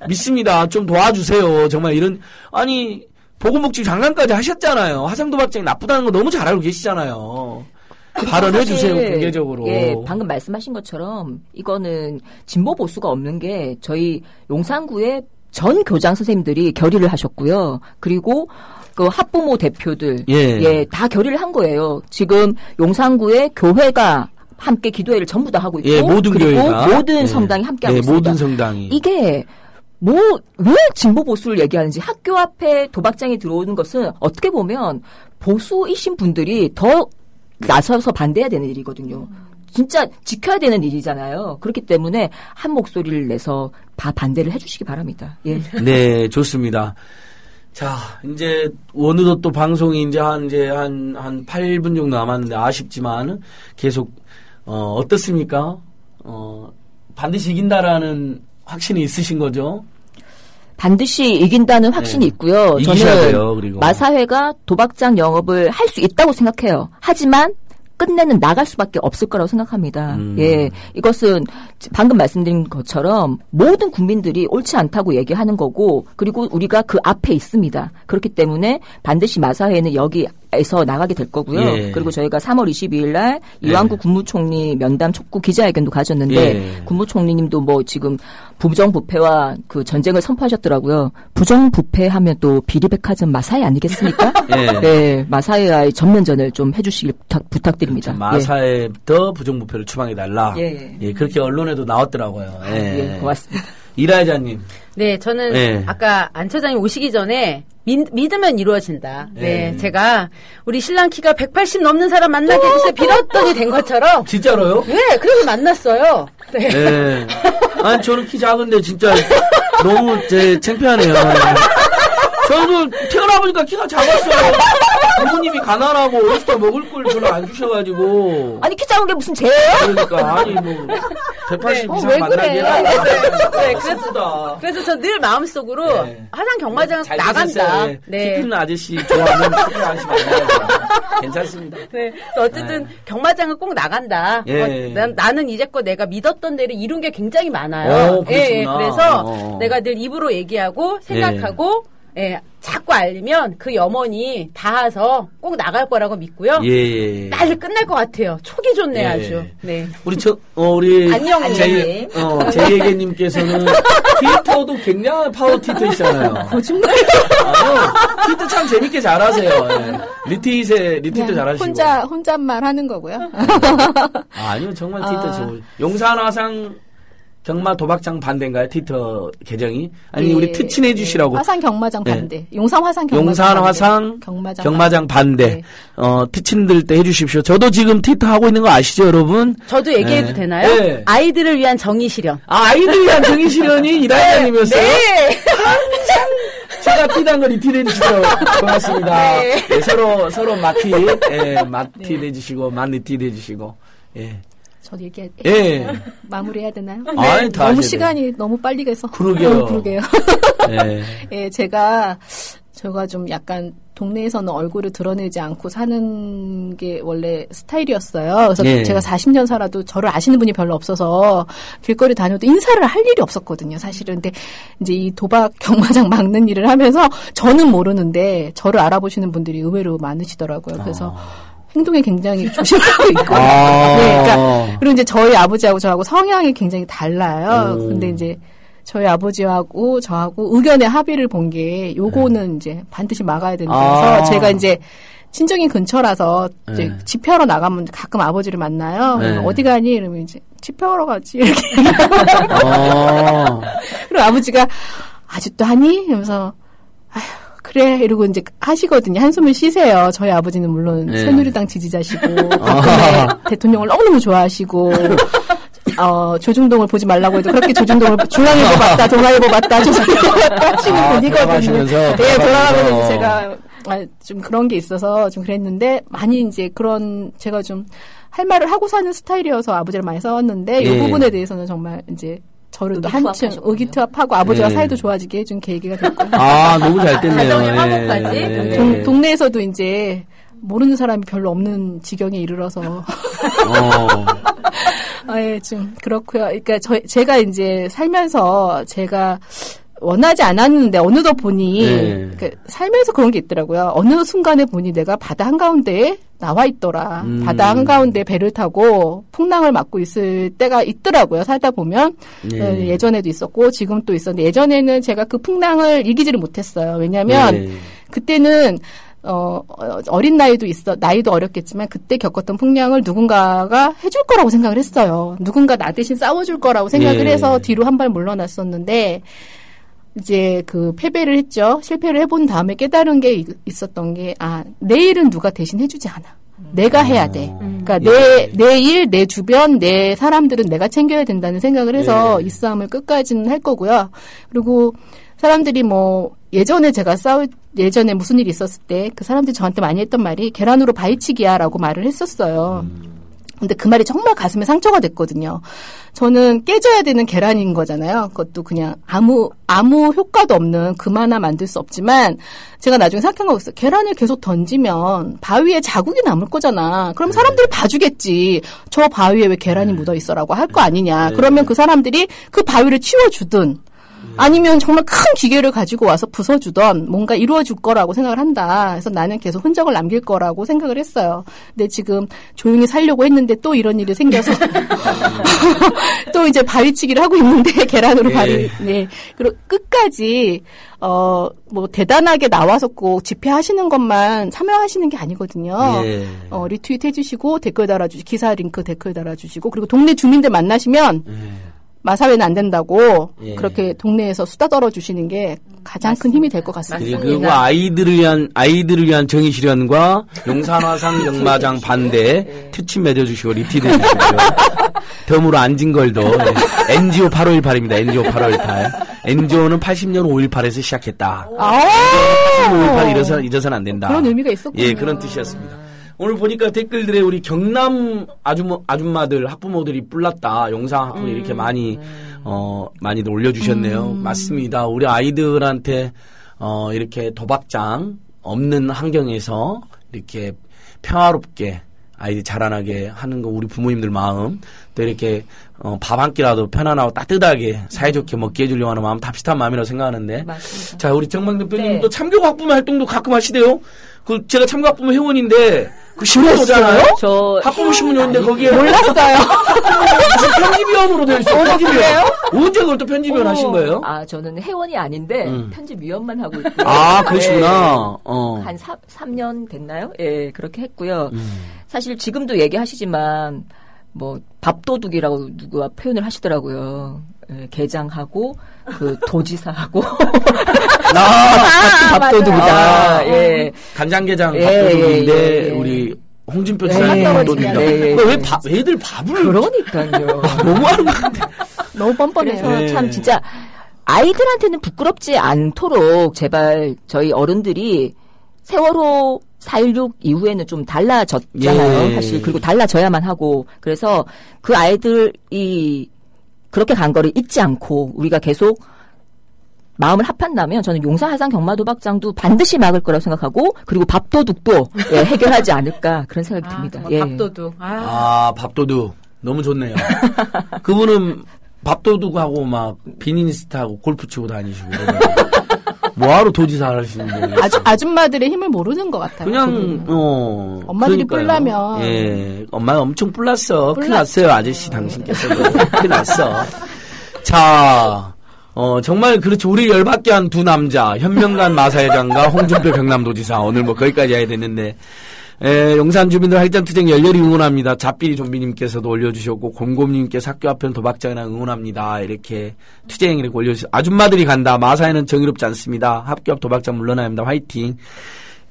믿습니다. 좀 도와주세요. 정말 이런 아니 보건복지 장관까지 하셨잖아요. 화상도박장이 나쁘다는 거 너무 잘 알고 계시잖아요. 발언해 주세요, 공개적으로. 방금 말씀하신 것처럼 이거는 진보 보수가 없는 게 저희 용산구의 전 교장 선생님들이 결의를 하셨고요. 그리고 그 학부모 대표들 다 결의를 한 거예요. 지금 용산구의 교회가 함께 기도회를 전부 다 하고 있고 모든 그리고 교회가 모든 성당이 함께 하고 있습니다. 모든 성당이. 이게 왜 진보 보수를 얘기하는지 학교 앞에 도박장이 들어오는 것은 어떻게 보면 보수이신 분들이 더 나서서 반대해야 되는 일이거든요. 진짜 지켜야 되는 일이잖아요. 그렇기 때문에 한 목소리를 내서 다 반대를 해주시기 바랍니다. 네, 좋습니다. 자, 이제 어느덧 또 방송이 이제 한 8분 정도 남았는데 아쉽지만 계속 어떻습니까? 반드시 이긴다라는 확신이 있으신 거죠? 반드시 이긴다는 확신이 있고요. 저는 돼요, 그리고. 마사회가 도박장 영업을 할 수 있다고 생각해요. 하지만 끝내는 나갈 수밖에 없을 거라고 생각합니다. 이것은 방금 말씀드린 것처럼 모든 국민들이 옳지 않다고 얘기하는 거고 그리고 우리가 그 앞에 있습니다. 그렇기 때문에 반드시 마사회는 여기에서 나가게 될 거고요. 그리고 저희가 3월 22일 날 이완구 국무총리 면담 촉구 기자회견도 가졌는데 국무총리님도 뭐 지금 부정부패와 그 전쟁을 선포하셨더라고요. 부정부패하면 또 비리백화점 마사회 아니겠습니까? 마사회와의 전면전을 좀 해주시길 부탁드립니다. 마사회부터 부정부패를 추방해달라. 그렇게 언론에도 나왔더라고요. 고맙습니다. 이라이자님. 네, 저는 네. 아까 안 처장님 오시기 전에 믿으면 이루어진다. 네, 제가 우리 신랑 키가 180 넘는 사람 만나게 해주세요. 빌었더니 된 것처럼. 진짜로요? 네, 그래서 만났어요. 네. 네. 아니, 저는 키 작은데 진짜 너무 창피하네요. 저도 태어나보니까 키가 작았어요. 부모님이 가난하고 어렸을 때 먹을 걸 별로 안 주셔가지고. 아니, 키 작은 게 무슨 죄예요? 그러니까, 아니, 뭐, 180 이상 왜 만나게 그래? 네, 그랬다. 그래서 저 늘 마음속으로 네. 화상 경마장 잘 나간다. 드셨어요. 네. 키 크는 아저씨 좋아하면 키 크는 아저씨 만나요. 괜찮습니다. 네. 그래서 어쨌든 경마장은 꼭 나간다. 예. 나는 이제껏 내가 믿었던 데를 이룬 게 굉장히 많아요. 그러시구나. 그래서 내가 늘 입으로 얘기하고 생각하고 자꾸 알리면 그 염원이 닿아서 꼭 나갈 거라고 믿고요. 예. 빨리 끝날 것 같아요. 촉이 좋네 아주. 네. 우리 안녕 제이에게님께서는 트위터도 굉장한 파워 트위터이시잖아요. 거짓말. 아니요, 트위터 참 재밌게 잘하세요. 예. 리트윗도 잘하시고. 혼잣말 하는 거고요. 아니요, 정말 트위터 좋은. 용산화상 경마 도박장 반대인가요? 트위터 계정이? 아니, 우리 특친해 주시라고. 화상 경마장 반대. 용산 화상 경마장 반대. 네. 특친들 때 해주십시오. 저도 지금 트위터 하고 있는 거 아시죠, 여러분? 저도 얘기해도 되나요? 네. 아이들을 위한 정의 실현. 아이들을 위한 정의 실현이 이라이자님이었어요? 네. 제가 트윗한 거 리트윗 해주시고 고맙습니다. 네. 네, 서로 마티 해주시고, 리트윗 해주시고, 예. 저도 얘기해. 예. 마무리해야 되나요? 아니, 다 너무 시간이 너무 빨리 가서. 그러게요. 그러게요. 예. 예, 제가 좀 약간 동네에서는 얼굴을 드러내지 않고 사는 게 원래 스타일이었어요. 그래서 예. 제가 40년 살아도 저를 아시는 분이 별로 없어서 길거리 다녀도 인사를 할 일이 없었거든요, 사실은. 근데 이제 이 도박 경마장 막는 일을 하면서 저는 모르는데 저를 알아보시는 분들이 의외로 많으시더라고요. 그래서 행동에 굉장히 조심하고 있고. 네, 그러니까 그리고 이제 저희 아버지하고 저하고 성향이 굉장히 달라요. 근데 이제 저희 아버지하고 저하고 의견의 합의를 본 게 요거는 이제 반드시 막아야 된다 해서 제가 이제 친정이 근처라서 이제 집회하러 나가면 가끔 아버지를 만나요. 어디 가니? 이러면 이제 집회하러 가지. 이렇게. 그리고 아버지가 아직도 하니? 이러면서 아휴. 그래 이러고 이제 하시거든요. 한숨을 쉬세요. 저희 아버지는 물론 새누리당 지지자시고 박근혜 대통령을 너무너무 좋아하시고 조중동을 보지 말라고 해도 그렇게 조중동을 중앙일보 봤다, 동아일보 봤다, 조선일보 봤다 하시는 분이거든요. 네, 돌아가면서 제가 좀 그런 게 있어서 좀 그랬는데 많이 이제 그런 제가 좀 할 말을 하고 사는 스타일이어서 아버지를 많이 싸웠는데 이 부분에 대해서는 정말 이제 저를 또 한층 의기투합하고 아버지와 사이도 좋아지게 해준 계기가 됐고요. 너무 잘 됐네요. 가정의 화목까지. 동네에서도 이제 모르는 사람이 별로 없는 지경에 이르러서. 예, 좀 그렇고요. 그러니까 제가 이제 살면서 제가 원하지 않았는데 어느덧 보니 그러니까 살면서 그런 게 있더라고요. 어느 순간에 보니 내가 바다 한가운데에 나와 있더라. 바다 한가운데 배를 타고 풍랑을 맞고 있을 때가 있더라고요. 살다 보면 예전에도 있었고 지금 또 있었는데 예전에는 제가 그 풍랑을 이기지를 못했어요. 왜냐하면 그때는 어린 나이도 어렸겠지만 그때 겪었던 풍랑을 누군가가 해줄 거라고 생각을 했어요. 누군가 나 대신 싸워줄 거라고 생각을 해서 뒤로 한 발 물러났었는데 이제 그 패배를 했죠. 실패를 해본 다음에 깨달은 게 있었던 게 내 일은 누가 대신 해주지 않아. 내가 해야 돼. 그러니까 내 일, 내 주변, 내 사람들은 내가 챙겨야 된다는 생각을 해서 이 싸움을 끝까지는 할 거고요. 그리고 사람들이 예전에 무슨 일이 있었을 때 그 사람들이 저한테 많이 했던 말이 계란으로 바위치기야라고 말을 했었어요. 근데 그 말이 정말 가슴에 상처가 됐거든요. 저는 깨져야 되는 계란인 거잖아요. 그것도 그냥 아무 효과도 없는 금 하나 만들 수 없지만 제가 나중에 생각한 거 있어요. 계란을 계속 던지면 바위에 자국이 남을 거잖아. 그럼 사람들이 봐주겠지. 저 바위에 왜 계란이 묻어 있어라고 할 거 아니냐. 그러면 그 사람들이 그 바위를 치워주든 아니면 정말 큰 기계를 가지고 와서 부숴주던 뭔가 이루어질 거라고 생각을 한다. 그래서 나는 계속 흔적을 남길 거라고 생각을 했어요. 근데 지금 조용히 살려고 했는데 또 이런 일이 생겨서 또 이제 바위치기를 하고 있는데 계란으로 그리고 끝까지 대단하게 나와서 꼭 집회하시는 것만 참여하시는 게 아니거든요. 리트윗 해주시고 댓글 달아주시고 기사 링크 댓글 달아주시고 그리고 동네 주민들 만나시면 마사회는 안 된다고 예. 그렇게 동네에서 수다 떨어주시는 게 가장 큰 힘이 될 것 같습니다. 그리고 아이들을 위한 정의 실현과 용산화상 역마장 반대 특집 맺어주시고 리티드 해주시고요. 덤으로 안진걸도 NGO 8.518입니다. NGO 8.518. NGO는 80년 5.18에서 시작했다. 80년 5.18 잊어서는 안 된다. 그런 의미가 있었군요. 예, 그런 뜻이었습니다. 오늘 보니까 댓글들에 우리 경남 아줌마들, 학부모들이 뿔났다. 영상 학부모 이렇게 많이들 올려주셨네요. 맞습니다. 우리 아이들한테, 이렇게 도박장 없는 환경에서 이렇게 평화롭게 아이들이 자라나게 하는 거 우리 부모님들 마음, 또 이렇게, 밥 한 끼라도 편안하고 따뜻하게 사이좋게 먹게 해주려고 하는 마음 다 비슷한 마음이라고 생각하는데. 맞습니다. 자, 우리 정방 대표님 또 참교 학부모 활동도 가끔 하시대요? 제가 참교 학부모 회원인데, 그 신문이잖아요? 저 학부모 신문이었는데 거기에 몰랐어요. 무슨 편집위원으로 되어 있어요. 편집위원. 언제 그걸 또 편집위원 하신 거예요? 저는 회원이 아닌데 편집위원만 하고 있고요. 그러시구나. 네. 한 3년 됐나요? 예, 그렇게 했고요. 사실 지금도 얘기하시지만 뭐 밥도둑이라고 누가 표현을 하시더라고요. 예, 게장하고 그 도지사하고 밥도둑이다. 예. 간장게장 밥도둑인데 우리 홍준표 지사님 밥도둑이다. 왜 애들 밥을 그러니까요. 너무 하는 건데. 너무 뻔뻔해요. 그래서 참 진짜 아이들한테는 부끄럽지 않도록 제발 저희 어른들이 세월호 4.16 이후에는 좀 달라졌잖아요. 사실 그리고 달라져야만 하고 그래서 그 아이들이 그렇게 간 거를 잊지 않고 우리가 계속 마음을 합한다면 저는 용산화상 경마도박장도 반드시 막을 거라고 생각하고 그리고 밥도둑도 해결하지 않을까 그런 생각이 듭니다. 밥도둑. 밥도둑. 너무 좋네요. 그분은 밥도둑하고 막 비니니스트하고 골프 치고 다니시고 뭐하러 도지사 하시는 거예요? 아줌마들의 힘을 모르는 것 같아요. 그냥 엄마들이 그러니까요. 뿔나면 예, 엄마가 엄청 뿔났어. 큰일 났어요, 아저씨 당신께서도. 큰일 났어. 자, 정말 그렇죠. 우리 열받게 한 두 남자, 현명관 마사회장과 홍준표 경남도지사. 오늘 뭐 거기까지 해야 되는데. 용산 주민들 할장투쟁 열렬히 응원합니다. 잡비리 좀비님께서도 올려주셨고 곰곰님께서 학교 앞에는 도박장이나 응원합니다. 이렇게 투쟁 이렇게 올려주셨어요. 아줌마들이 간다. 마사회는 정의롭지 않습니다. 학교 앞 도박장 물러나야 합니다. 화이팅.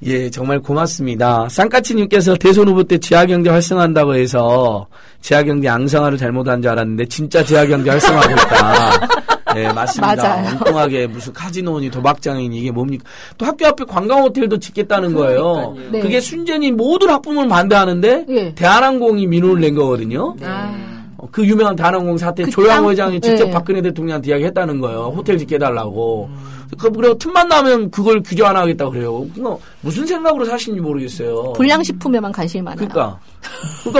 예, 정말 고맙습니다. 쌍까치님께서 대선 후보 때 지하경제 활성화한다고 해서 지하경제 양성화를 잘못한 줄 알았는데 진짜 지하경제 활성화하고 있다. 네, 맞습니다. 맞아요. 엉뚱하게 무슨 카지노니 도박장이니 이게 뭡니까? 또 학교 앞에 관광호텔도 짓겠다는 거예요. 네. 그게 순전히 모든 학부모를 반대하는데 네. 대한항공이 민원을 낸 거거든요. 그 유명한 대한항공 사태 조양호 회장이 직접 박근혜 대통령한테 이야기했다는 거예요. 호텔 짓게 해달라고. 그리고 틈만 나면 그걸 규제 안 하겠다 그래요. 무슨 생각으로 사시는지 모르겠어요. 불량식품에만 관심이 많아요. 그러니까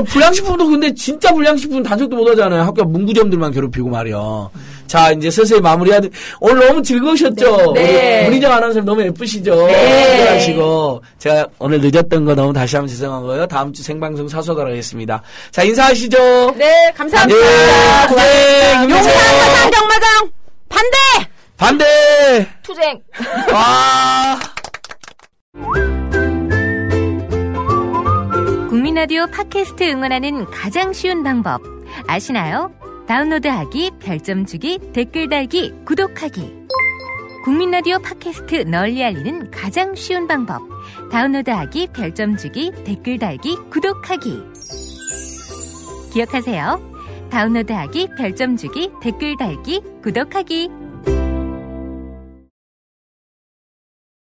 불량식품도 근데 진짜 불량식품 단속도 못 하잖아요. 학교 문구점들만 괴롭히고 말이야. 자, 이제 서서히 마무리해야 돼. 오늘 너무 즐거우셨죠? 네. 문희정 아나운서 너무 예쁘시죠? 네. 하시고 제가 오늘 늦었던 거 너무 다시 한번 죄송하고요. 다음 주 생방송 사소하도록 하겠습니다. 자, 인사하시죠. 네, 감사합니다. 네, 용산화상 경마장 반대! 투쟁. 와. 국민라디오 팟캐스트 응원하는 가장 쉬운 방법 아시나요? 다운로드하기, 별점 주기, 댓글 달기, 구독하기. 국민라디오 팟캐스트 널리 알리는 가장 쉬운 방법. 다운로드하기, 별점 주기, 댓글 달기, 구독하기. 기억하세요. 다운로드하기, 별점 주기, 댓글 달기, 구독하기.